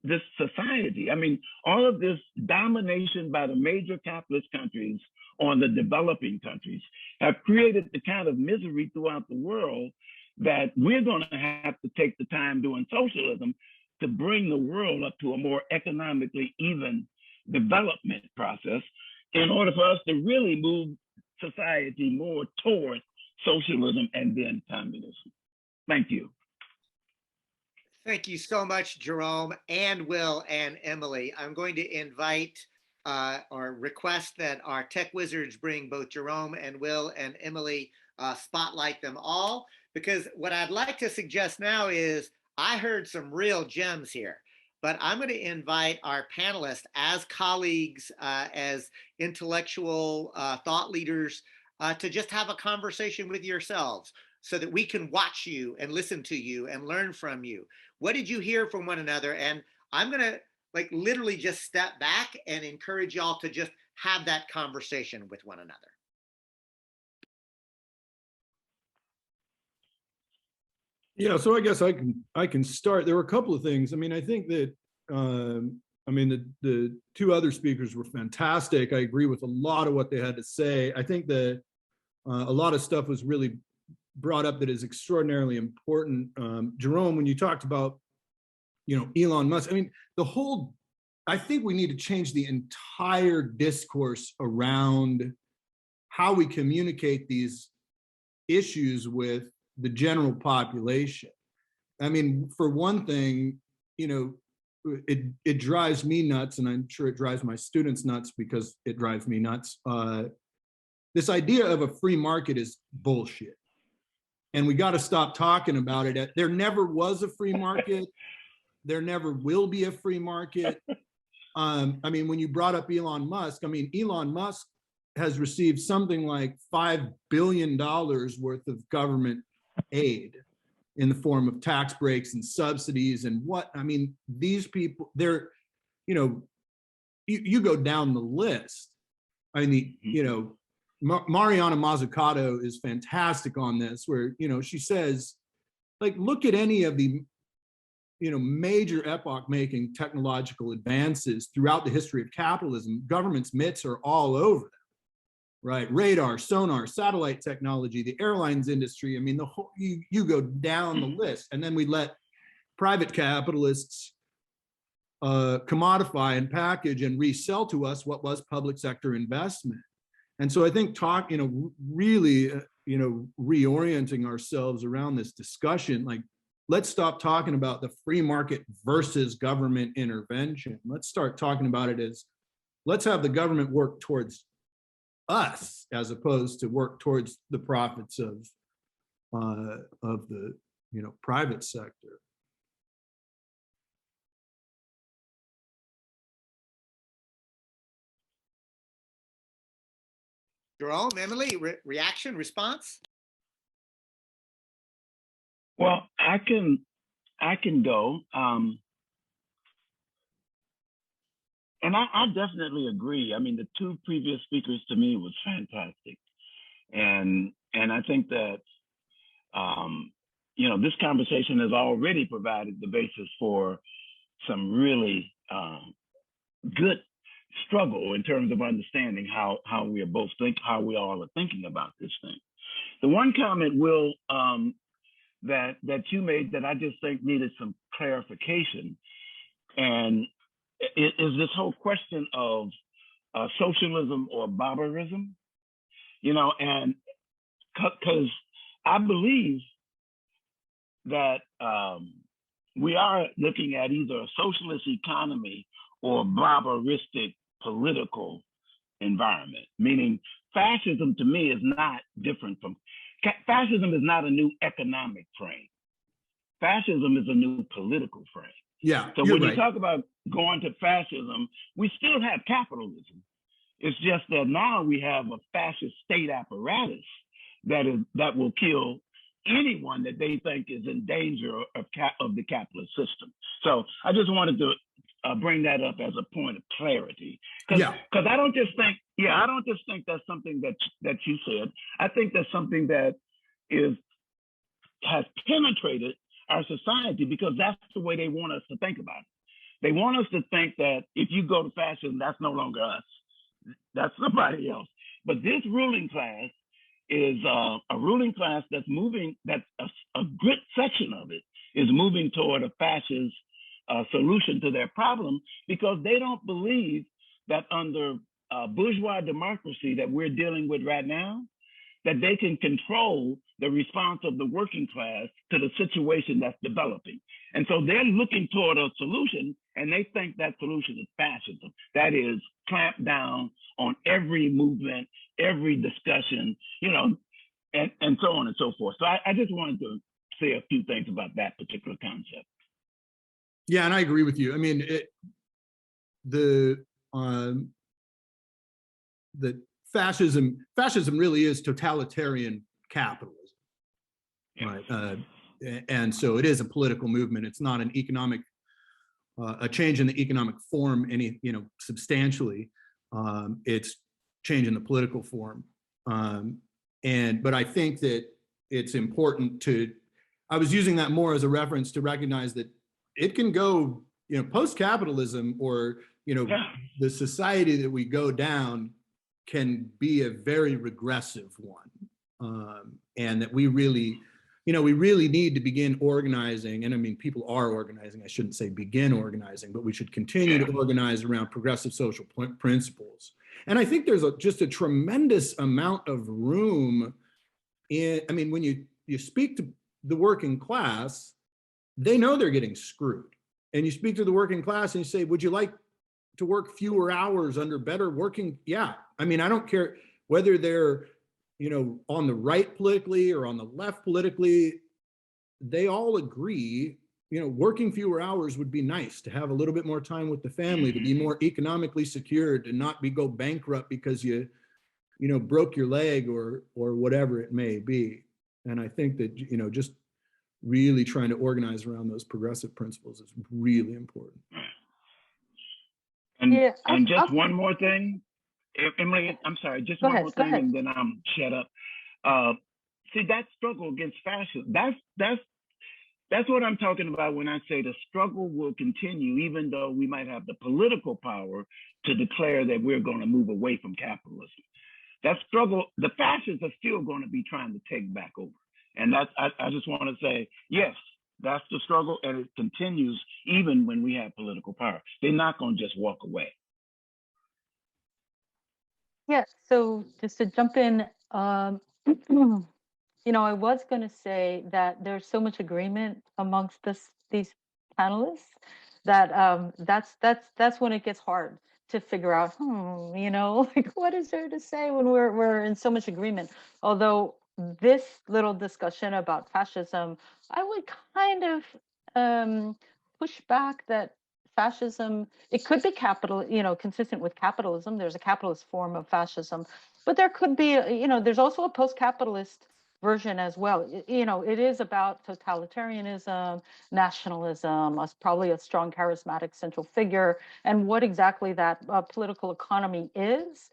this society. I mean, all of this domination by the major capitalist countries on the developing countries have created the kind of misery throughout the world that we're going to have to take the time doing socialism to bring the world up to a more economically even development process in order for us to really move society more toward socialism and then communism. Thank you. Thank you so much, Jerome and Will and Emily. I'm going to invite or request that our tech wizards bring both Jerome and Will and Emily, spotlight them all, because what I'd like to suggest now is I heard some real gems here, but I'm going to invite our panelists as colleagues, as intellectual thought leaders, to just have a conversation with yourselves so that we can watch you and listen to you and learn from you. What did you hear from one another? And I'm going to literally just step back and encourage y'all to just have that conversation with one another. Yeah, so I guess I can start. There were a couple of things. I mean, I think that the two other speakers were fantastic. I agree with a lot of what they had to say. I think that a lot of stuff was really brought up that is extraordinarily important. Jerome, when you talked about, Elon Musk, I mean, I think we need to change the entire discourse around how we communicate these issues with the general population. I mean, for one thing, it drives me nuts, and I'm sure it drives my students nuts because it drives me nuts. This idea of a free market is bullshit. And we got to stop talking about it. There never was a free market. There never will be a free market. I mean, when you brought up Elon Musk, I mean, Elon Musk has received something like $5 billion worth of government aid in the form of tax breaks and subsidies and these people, they're, you go down the list. I mean, Mariana Mazzucato is fantastic on this, where, she says, look at any of the, major epoch-making technological advances throughout the history of capitalism. Government's mitts are all over them, right? Radar, sonar, satellite technology, the airlines industry. I mean, the whole, you go down the list, and then we let private capitalists commodify and package and resell to us what was public sector investment. And so I think really, reorienting ourselves around this discussion, let's stop talking about the free market versus government intervention. Let's start talking about it as, let's have the government work towards us as opposed to work towards the profits of the, private sector. Jerome, Emily, reaction, response? Well, I can go, and I definitely agree. I mean, the two previous speakers to me was fantastic, and I think that this conversation has already provided the basis for some really good struggle in terms of understanding how we are both how we all are thinking about this thing. The one comment, Will, that you made that I just think needed some clarification, and is this whole question of socialism or barbarism, and because I believe that we are looking at either a socialist economy or barbaristic political environment, meaning fascism to me is not different from, fascism is not a new economic frame. Fascism is a new political frame. Yeah. So when you talk about going to fascism, we still have capitalism. It's just that now we have a fascist state apparatus that will kill anyone that they think is in danger of the capitalist system. So I just wanted to bring that up as a point of clarity, because I don't just think that's something that you said. I think that's something that has penetrated our society, because that's the way they want us to think about it. They want us to think that if you go to fascism, that's no longer us, that's somebody else. But this ruling class is a ruling class that's moving, that a good section of it is moving toward a fascist solution to their problem, because they don't believe that under bourgeois democracy that we're dealing with right now, that they can control the response of the working class to the situation that's developing. And so they're looking toward a solution, and they think that solution is fascism. That is, clamp down on every movement, every discussion, and so on and so forth. So I just wanted to say a few things about that particular concept. Yeah, and I agree with you. I mean, the fascism really is totalitarian capitalism, right? And so it is a political movement. It's not an economic, a change in the economic form, substantially. It's change in the political form. But I think that it's important I was using that more as a reference to recognize that it can go, post-capitalism, or, the society that we go down can be a very regressive one. And that we really need to begin organizing. And I mean, people are organizing. I shouldn't say begin organizing, but we should continue to organize around progressive social principles. And I think there's just a tremendous amount of room when you speak to the working class, they know they're getting screwed. And you speak to the working class and you say, would you like to work fewer hours under better working? Yeah. I mean, I don't care whether they're, on the right politically or on the left politically, they all agree, working fewer hours would be nice, to have a little bit more time with the family, to be more economically secured, to not go bankrupt because you broke your leg or whatever it may be. And I think that, just really trying to organize around those progressive principles is really important. And just one more thing, Emily, I'm sorry, just one more thing, and then I'm shut up. See, that struggle against fascism, that's what I'm talking about when I say the struggle will continue, even though we might have the political power to declare that we're going to move away from capitalism. That struggle, the fascists are still going to be trying to take back over. And I just want to say, yes, that's the struggle, and it continues even when we have political power. They're not going to just walk away. Yeah, so just to jump in, I was going to say that there's so much agreement amongst these panelists that that's when it gets hard to figure out, what is there to say when we're in so much agreement. Although this little discussion about fascism, I would kind of push back that fascism, it could be consistent with capitalism. There's a capitalist form of fascism, but there could be, there's also a post-capitalist version as well. It is about totalitarianism, nationalism, probably a strong charismatic central figure, and what exactly that political economy is.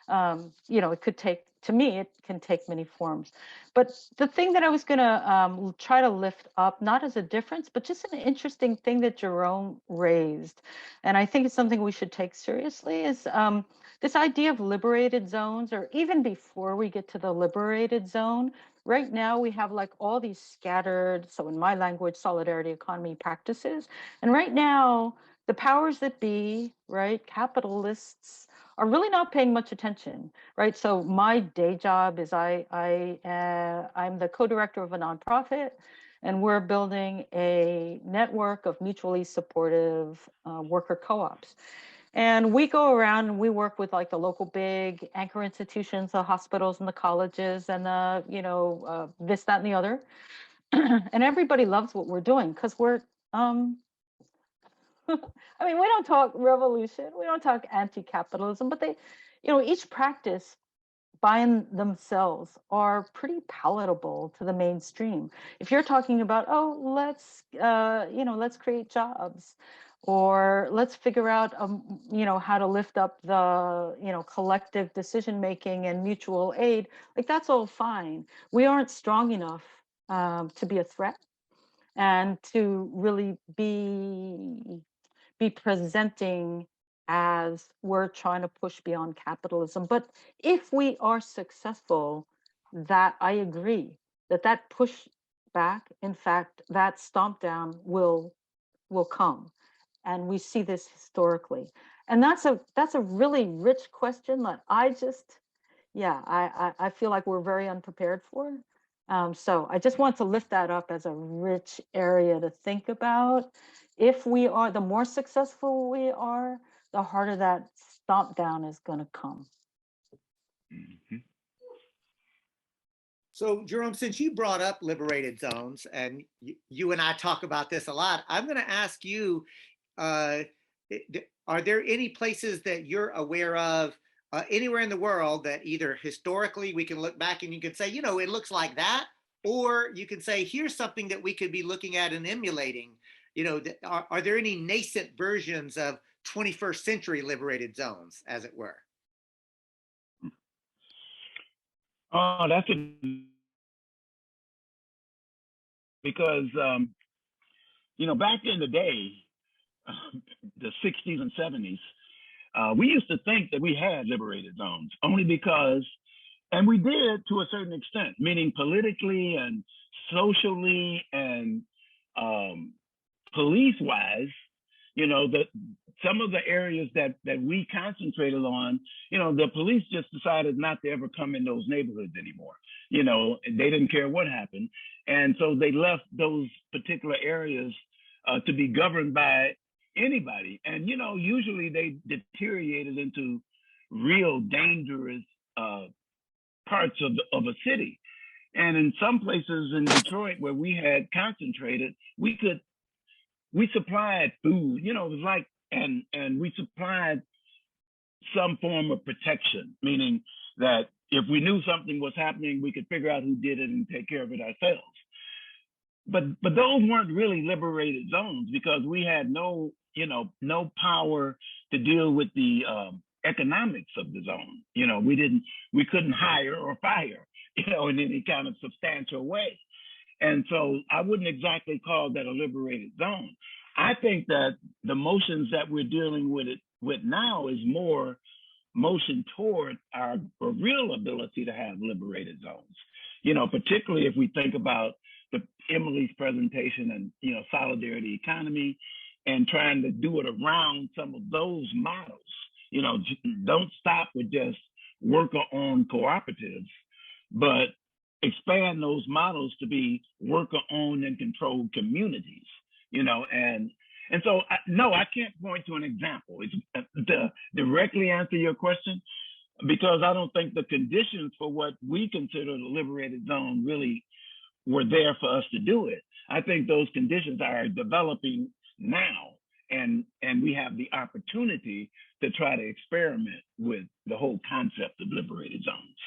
It could take, to me, it can take many forms. But the thing that I was going to try to lift up, not as a difference, but just an interesting thing that Jerome raised, and I think it's something we should take seriously, is this idea of liberated zones, or even before we get to the liberated zone. Right now, we have like all these scattered, so in my language, solidarity economy practices. And right now, the powers that be, right, capitalists, are really not paying much attention, right? So my day job is I'm the co-director of a nonprofit, and we're building a network of mutually supportive worker co-ops. And we go around and we work with like the local big anchor institutions, the hospitals and the colleges and the, this, that, and the other. And everybody loves what we're doing because we're, I mean, we don't talk revolution, we don't talk anti-capitalism, but they, each practice by themselves are pretty palatable to the mainstream. If you're talking about, oh, let's create jobs, or let's figure out, how to lift up the, collective decision making and mutual aid, like that's all fine. We aren't strong enough to be a threat and to really be presenting as we're trying to push beyond capitalism. But if we are successful, that I agree that push back, in fact, that stomp down will come. And we see this historically. And that's a really rich question that I feel like we're very unprepared for. So I just want to lift that up as a rich area to think about. If we are, the more successful we are, the harder that stomp down is going to come. Mhm. So Jerome, since you brought up liberated zones, and you and I talk about this a lot, I'm going to ask you, are there any places that you're aware of anywhere in the world that either historically we can look back and you can say, it looks like that, or you can say, here's something that we could be looking at and emulating? Are there any nascent versions of 21st century liberated zones, as it were? Oh, because back in the day, the 60s and 70s, we used to think that we had liberated zones only because, and we did to a certain extent, meaning politically and socially and police-wise, that some of the areas that we concentrated on, the police just decided not to ever come in those neighborhoods anymore. They didn't care what happened. And so they left those particular areas to be governed by anybody. And, usually they deteriorated into real dangerous parts of a city. And in some places in Detroit where we had concentrated, we supplied food, it was like, and we supplied some form of protection, meaning that if we knew something was happening, we could figure out who did it and take care of it ourselves. But those weren't really liberated zones because we had no power to deal with the economics of the zone. We couldn't hire or fire, in any kind of substantial way. And so I wouldn't exactly call that a liberated zone. I think that the motions that we're dealing with now is more motion toward our real ability to have liberated zones. Particularly if we think about Emily's presentation and solidarity economy and trying to do it around some of those models. Don't stop with just worker-owned cooperatives, but expand those models to be worker-owned and controlled communities, and so, no, I can't point to an example. It's to directly answer your question, because I don't think the conditions for what we consider the liberated zone really were there for us to do it. I think those conditions are developing now, and we have the opportunity to try to experiment with the whole concept of liberated zones.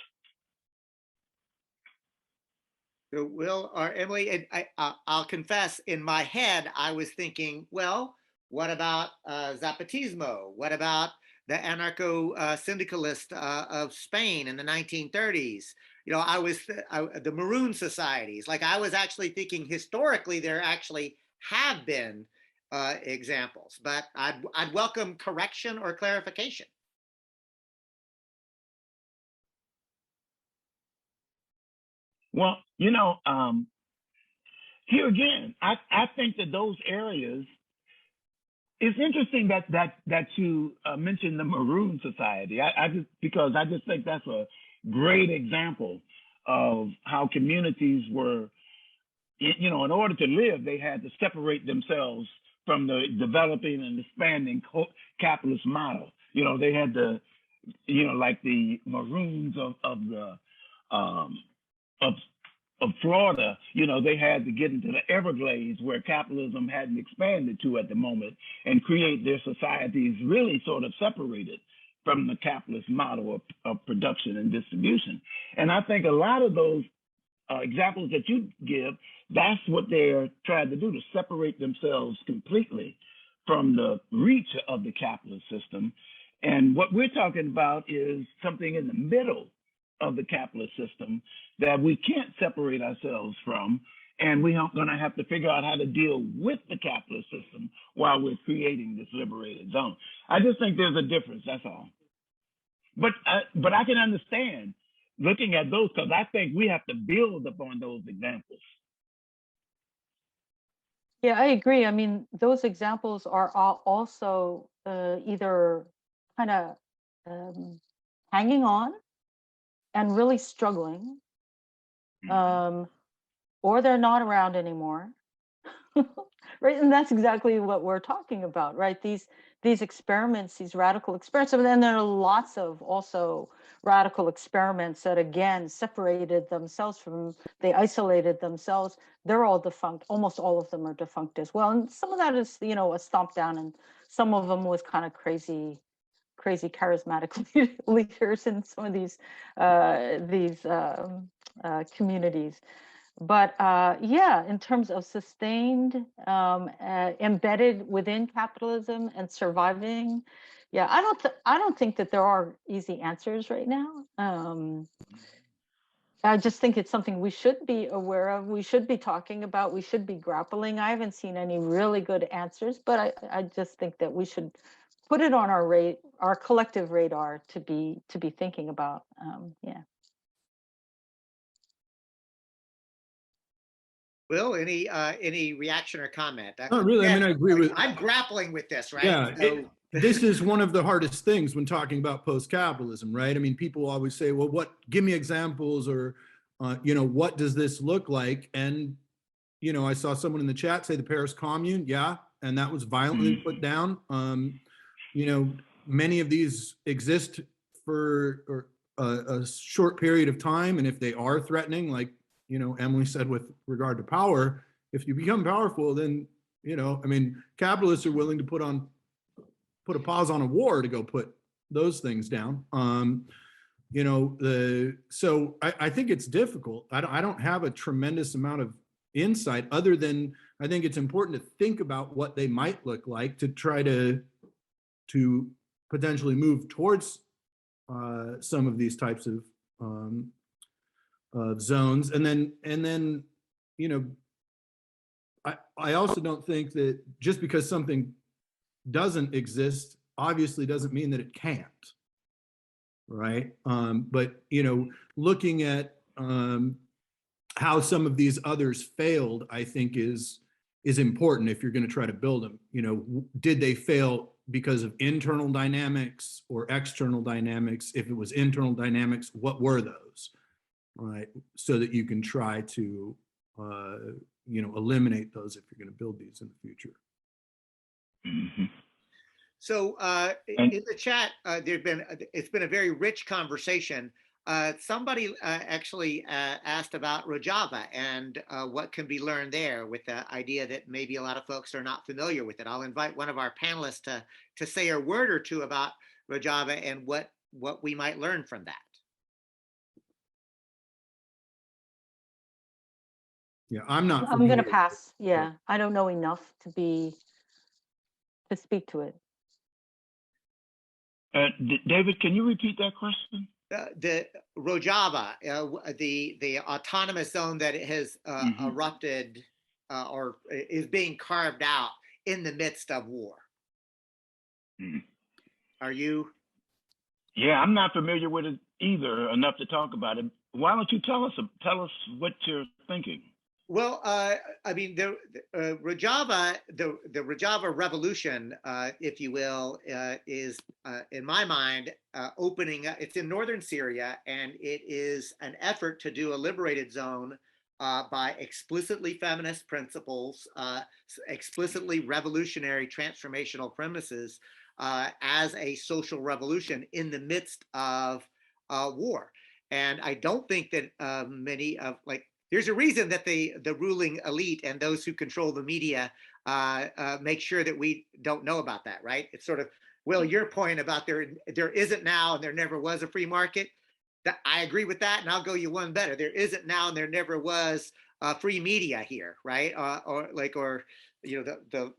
So Will or Emily, I'll confess, in my head, I was thinking, well, what about Zapatismo? What about the anarcho-syndicalist of Spain in the 1930s? The Maroon societies. Like, I was actually thinking historically there actually have been examples, but I'd welcome correction or clarification. Well, here again, I think that those areas, it's interesting that you mentioned the Maroon Society. Because I just think that's a great example of how communities were in order to live, they had to separate themselves from the developing and expanding capitalist model. They had to, like the Maroons um, of Florida, they had to get into the Everglades where capitalism hadn't expanded to at the moment and create their societies really sort of separated from the capitalist model of production and distribution. And I think a lot of those examples that you give, that's what they're trying to do, to separate themselves completely from the reach of the capitalist system. And what we're talking about is something in the middle of the capitalist system that we can't separate ourselves from, and we are going to have to figure out how to deal with the capitalist system while we're creating this liberated zone. I just think there's a difference, that's all. But I can understand looking at those, because I think we have to build upon those examples. Yeah, I agree. I mean, those examples are all also either kind of hanging on and really struggling, or they're not around anymore, right? And that's exactly what we're talking about, right? These experiments, these radical experiments, and then there are lots of also radical experiments that again separated themselves from, they isolated themselves. They're all defunct. Almost all of them are defunct as well. And some of that is, a stomp down, and some of them was kind of crazy charismatic leaders in some of these communities. But yeah, in terms of sustained, embedded within capitalism and surviving, yeah, I don't think that there are easy answers right now. I just think it's something we should be aware of. We should be talking about. We should be grappling. I haven't seen any really good answers, but I just think that we should put it on our collective radar to be thinking about. Yeah. Will, any reaction or comment? Not really. I mean, I agree with. I'm grappling with this, right? Yeah, So, this is one of the hardest things when talking about post-capitalism, right? I mean, people always say, "Well, give me examples," or, what does this look like? And, I saw someone in the chat say the Paris Commune, yeah, and that was violently put down. Many of these exist for a short period of time, and if they are threatening, like Emily said with regard to power, if you become powerful, then capitalists are willing to put a pause on a war to go put those things down. So I think it's difficult. I don't have a tremendous amount of insight other than I think it's important to think about what they might look like to try to potentially move towards some of these types of zones. And then I also don't think that just because something doesn't exist obviously doesn't mean that it can't, right? But looking at how some of these others failed, I think is important if you're going to try to build them. Did they fail because of internal dynamics or external dynamics? If it was internal dynamics, what were those, right? So that you can try to eliminate those if you're going to build these in the future. Mm-hmm. So in the chat, it's been a very rich conversation. Somebody actually asked about Rojava and what can be learned there, with the idea that maybe a lot of folks are not familiar with it. I'll invite one of our panelists to say a word or two about Rojava and what we might learn from that. Yeah, I'm going to pass. Yeah, I don't know enough to speak to it. David, can you repeat that question? The Rojava, the autonomous zone that has erupted or is being carved out in the midst of war. Are you? Yeah, I'm not familiar with it either enough to talk about it. Why don't you tell us what you're thinking? Well, I mean, the Rojava revolution, if you will, is, in my mind, opening. It's in northern Syria, and it is an effort to do a liberated zone by explicitly feminist principles, explicitly revolutionary transformational premises as a social revolution in the midst of war. And I don't think that many of, like, there's a reason that the ruling elite and those who control the media make sure that we don't know about that, right? It's sort of, Will, your point about there isn't now and there never was a free market. That, I agree with that, and I'll go you one better. There isn't now and there never was free media here, right? Or you know,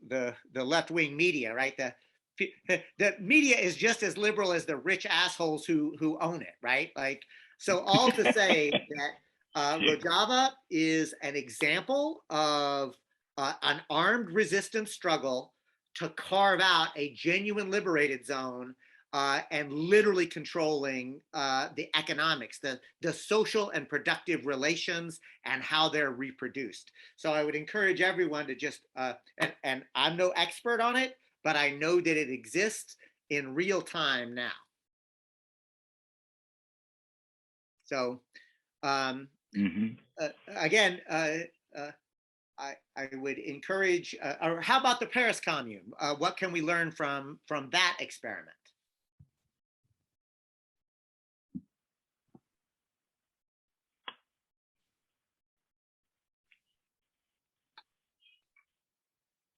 the left wing media, right? The media is just as liberal as the rich assholes who own it, right? Like, so all to say that Rojava is an example of an armed resistance struggle to carve out a genuine liberated zone and literally controlling the economics, the social and productive relations and how they're reproduced. So I would encourage everyone to just, and I'm no expert on it, but I know that it exists in real time now. So again, I would encourage, or how about the Paris Commune? What can we learn from that experiment?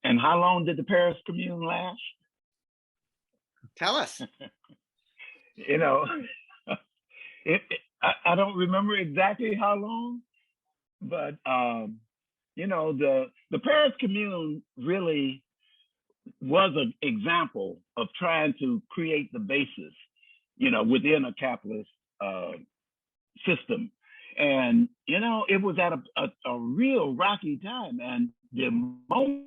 And how long did the Paris Commune last? Tell us. You know, I don't remember exactly how long, but you know, the Paris Commune really was an example of trying to create the basis, you know, within a capitalist system. And, you know, it was at a real rocky time. And the moment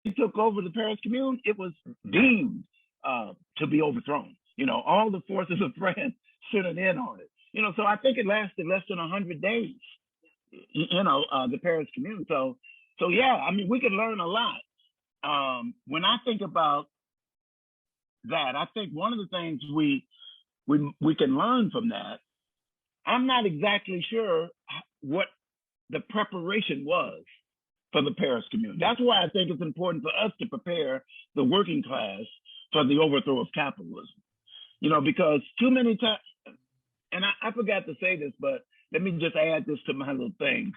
he took over the Paris Commune, it was deemed to be overthrown. You know, all the forces of France centered in on it. You know, so I think it lasted less than 100 days, you know, the Paris Commune. So yeah, I mean, we could learn a lot. When I think about that, I think one of the things we can learn from that, I'm not exactly sure what the preparation was for the Paris Commune. That's why I think it's important for us to prepare the working class for the overthrow of capitalism. You know, because too many times, and I forgot to say this, but let me just add this to my little thing.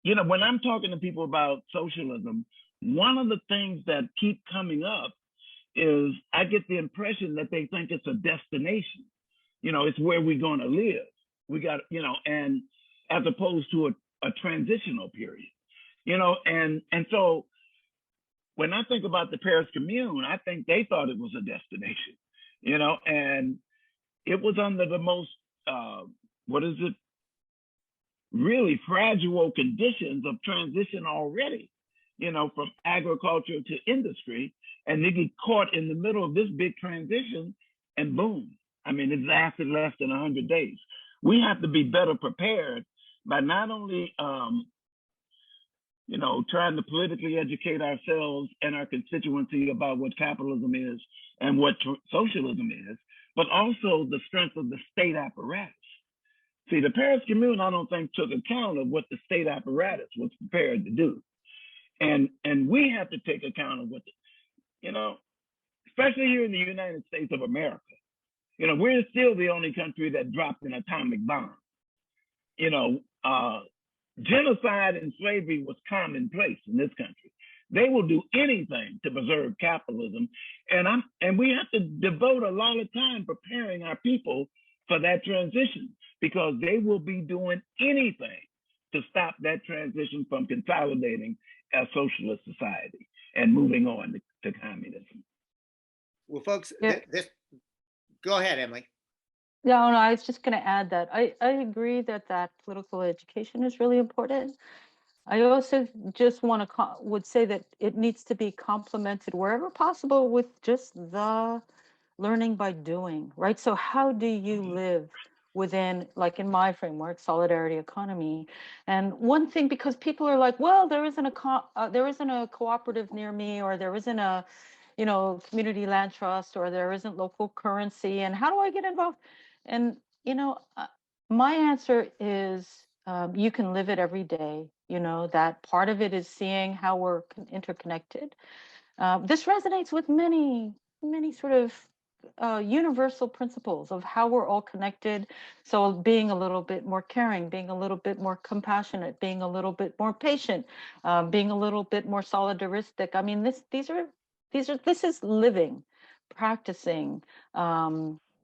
You know, when I'm talking to people about socialism, one of the things that keep coming up is I get the impression that they think it's a destination. You know, it's where we're going to live. We got, you know, and as opposed to a transitional period, you know, and so when I think about the Paris Commune, I think they thought it was a destination, you know, and it was under the most, really fragile conditions of transition already, you know, from agriculture to industry. And they get caught in the middle of this big transition and boom. I mean, it lasted less than 100 days. We have to be better prepared by not only, you know, trying to politically educate ourselves and our constituency about what capitalism is and what socialism is, but also the strength of the state apparatus. See, the Paris Commune, I don't think, took account of what the state apparatus was prepared to do. And we have to take account of what, you know, especially here in the United States of America, you know, we're still the only country that dropped an atomic bomb. You know, genocide and slavery was commonplace in this country. They will do anything to preserve capitalism. And we have to devote a lot of time preparing our people for that transition, because they will be doing anything to stop that transition from consolidating a socialist society and moving on to communism. Well, folks, Yeah. Go ahead, Emily. No, I was just going to add that I agree that political education is really important. I also just would say that it needs to be complemented wherever possible with just the learning by doing, right? So how do you live within, like in my framework, solidarity economy? And one thing, because people are like, well, there isn't a cooperative near me, or there isn't a, you know, community land trust, or there isn't local currency, and how do I get involved? And, you know, My answer is you can live it every day. You know, that part of it is seeing how we're interconnected. This resonates with many, many sort of universal principles of how we're all connected. So being a little bit more caring, being a little bit more compassionate, being a little bit more patient, being a little bit more solidaristic. I mean, this is living, practicing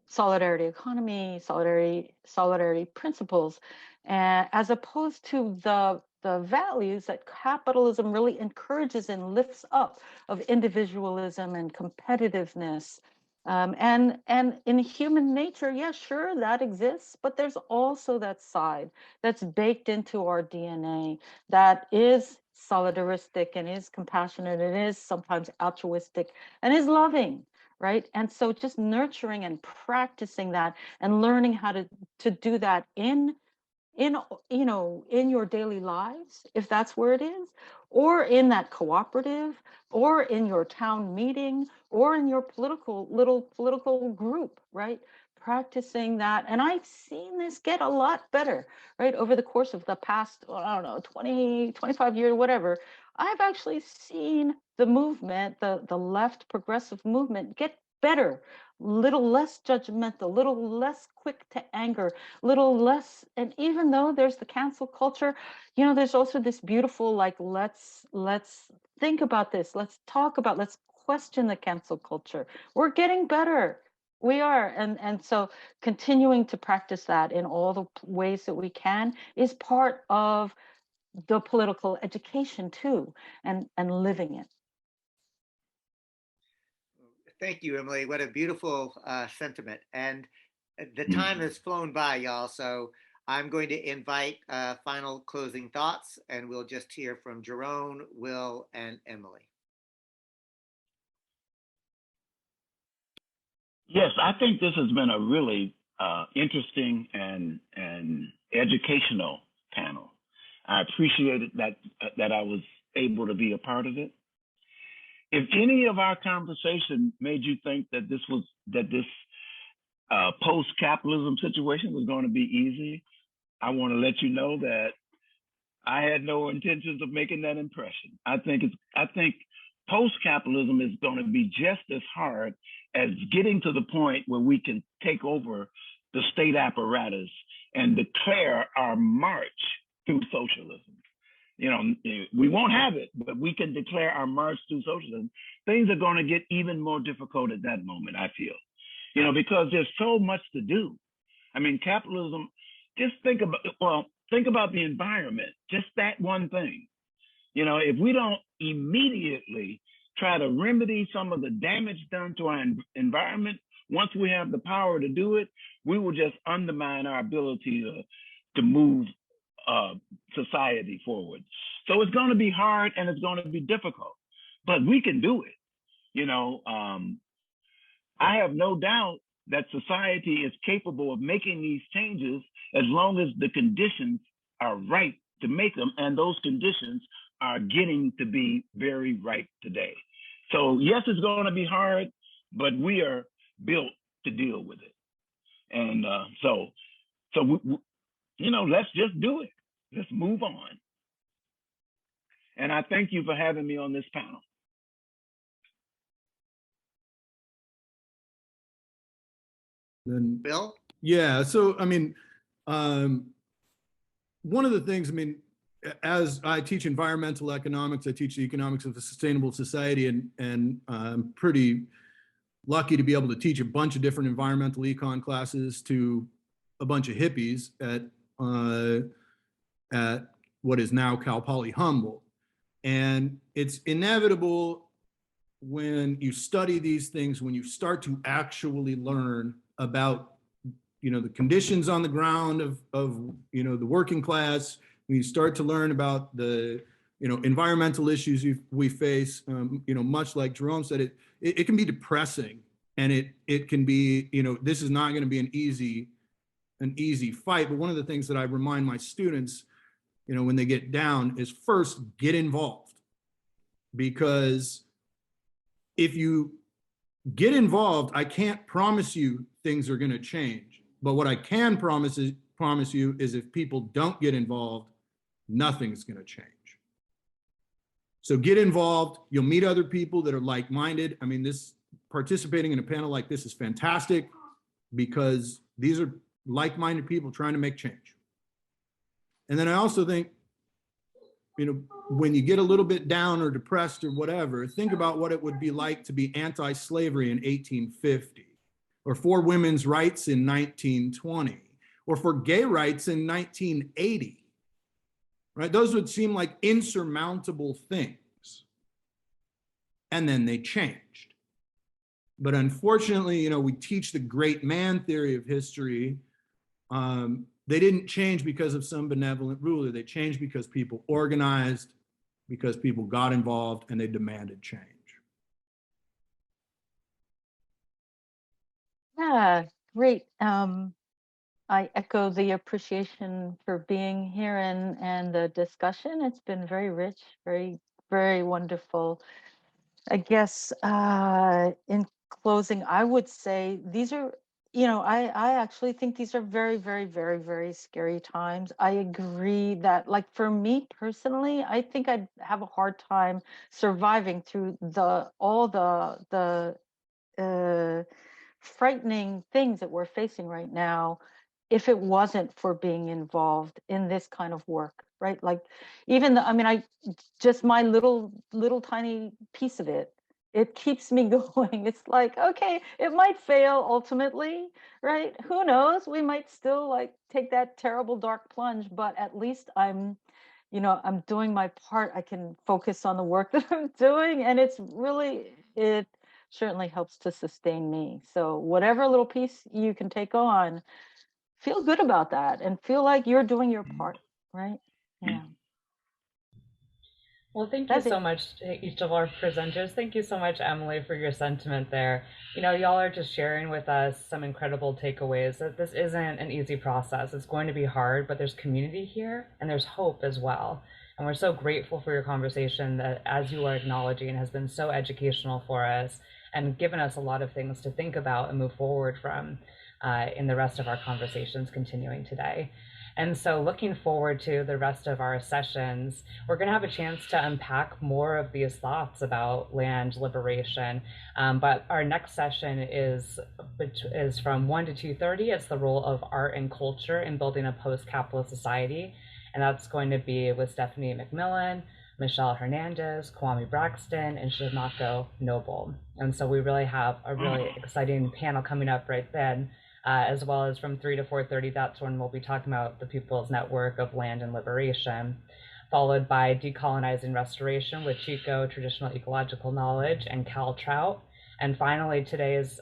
solidarity economy, solidarity principles, as opposed to the values that capitalism really encourages and lifts up of individualism and competitiveness. And in human nature, yeah, sure, that exists, but there's also that side that's baked into our DNA that is solidaristic and is compassionate and is sometimes altruistic and is loving, right? And so just nurturing and practicing that and learning how to do that in in your daily lives, if that's where it is, or in that cooperative, or in your town meeting, or in your political group, right? Practicing that. And I've seen this get a lot better, right? Over the course of the past, I don't know, 20, 25 years, whatever. I've actually seen the movement, the left progressive movement, get better, little less judgmental, little less quick to anger, little less. And even though there's the cancel culture, there's also this beautiful, like, let's think about this, let's talk about, let's question the cancel culture. We're getting better. We are. And so continuing to practice that in all the ways that we can is part of the political education too, and living it. Thank you, Emily. What a beautiful sentiment. And the time has flown by, y'all. So I'm going to invite final closing thoughts, and we'll just hear from Jerome, Will, and Emily. Yes, I think this has been a really interesting and educational panel. I appreciated that I was able to be a part of it. If any of our conversation made you think that this post-capitalism situation was going to be easy, I want to let you know that I had no intentions of making that impression. I think post-capitalism is going to be just as hard as getting to the point where we can take over the state apparatus and declare our march through socialism. We won't have it, but we can declare our march through socialism. Things are going to get even more difficult at that moment, I feel, because there's so much to do. I mean, capitalism, just think about the environment, just that one thing. If we don't immediately try to remedy some of the damage done to our environment, once we have the power to do it, we will just undermine our ability to move society forward. So it's going to be hard and it's going to be difficult, but we can do it. I have no doubt that society is capable of making these changes as long as the conditions are right to make them, and those conditions are getting to be very right today. So yes, it's going to be hard, but we are built to deal with it. And so let's just do it. Let's move on. And I thank you for having me on this panel. Then, Bill? yeah, so I mean, one of the things, I mean, as I teach environmental economics, I teach the economics of a sustainable society, and I'm pretty lucky to be able to teach a bunch of different environmental econ classes to a bunch of hippies at what is now Cal Poly Humboldt. And it's inevitable when you study these things, when you start to actually learn about, the conditions on the ground of the working class, when you start to learn about the, environmental issues we face, much like Jerome said, it can be depressing, and it can be, this is not going to be an easy fight. But one of the things that I remind my students, when they get down, is first get involved, because if you get involved, I can't promise you things are going to change. But what I can promise promise you is if people don't get involved, nothing's going to change. So get involved. You'll meet other people that are like-minded. I mean, participating in a panel like this is fantastic because these are like-minded people trying to make change. And then I also think, when you get a little bit down or depressed or whatever, think about what it would be like to be anti-slavery in 1850, or for women's rights in 1920, or for gay rights in 1980, right? Those would seem like insurmountable things. And then they changed. But unfortunately, we teach the great man theory of history. They didn't change because of some benevolent ruler. They changed because people organized, because people got involved, and they demanded change. Yeah, great. I echo the appreciation for being here and the discussion. It's been very rich, very, very wonderful. I guess in closing, I would say these are, I actually think these are very, very, very, very scary times. I agree that, like, for me personally, I think I'd have a hard time surviving through all the frightening things that we're facing right now if it wasn't for being involved in this kind of work, right? Like, I just my little tiny piece of it keeps me going. It's like, okay, it might fail ultimately, right? Who knows? We might still like take that terrible dark plunge, but at least I'm doing my part. I can focus on the work that I'm doing, and it certainly helps to sustain me. So whatever little piece you can take on, feel good about that and feel like you're doing your part, right? Yeah. Well, thank you so much to each of our presenters. Thank you so much, Emily, for your sentiment there. Y'all are just sharing with us some incredible takeaways that this isn't an easy process. It's going to be hard, but there's community here and there's hope as well. And we're so grateful for your conversation that, as you are acknowledging, has been so educational for us and given us a lot of things to think about and move forward from in the rest of our conversations continuing today. And so looking forward to the rest of our sessions, we're going to have a chance to unpack more of these thoughts about land liberation. But our next session is from 1 to 2:30. It's the role of art and culture in building a post-capitalist society. And that's going to be with Stephanie McMillan, Michelle Hernandez, Kwame Braxton, and Shinako Noble. And so we really have a really exciting panel coming up right then. As well as from 3 to 4:30, that's when we'll be talking about the People's Network of Land and Liberation, followed by Decolonizing Restoration with Chico, Traditional Ecological Knowledge, and Cal Trout. And finally, today's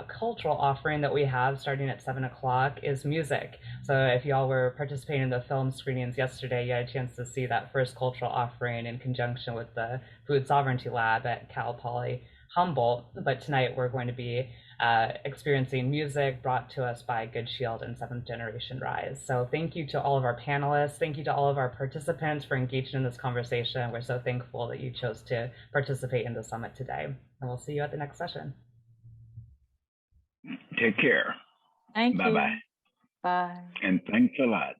cultural offering that we have starting at 7 o'clock is music. So if y'all were participating in the film screenings yesterday, you had a chance to see that first cultural offering in conjunction with the Food Sovereignty Lab at Cal Poly Humboldt. But tonight we're going to be experiencing music brought to us by Good Shield and Seventh Generation Rise. So thank you to all of our panelists. Thank you to all of our participants for engaging in this conversation. We're so thankful that you chose to participate in the summit today. And we'll see you at the next session. Take care. Thank you. Bye-bye. Bye. And thanks a lot.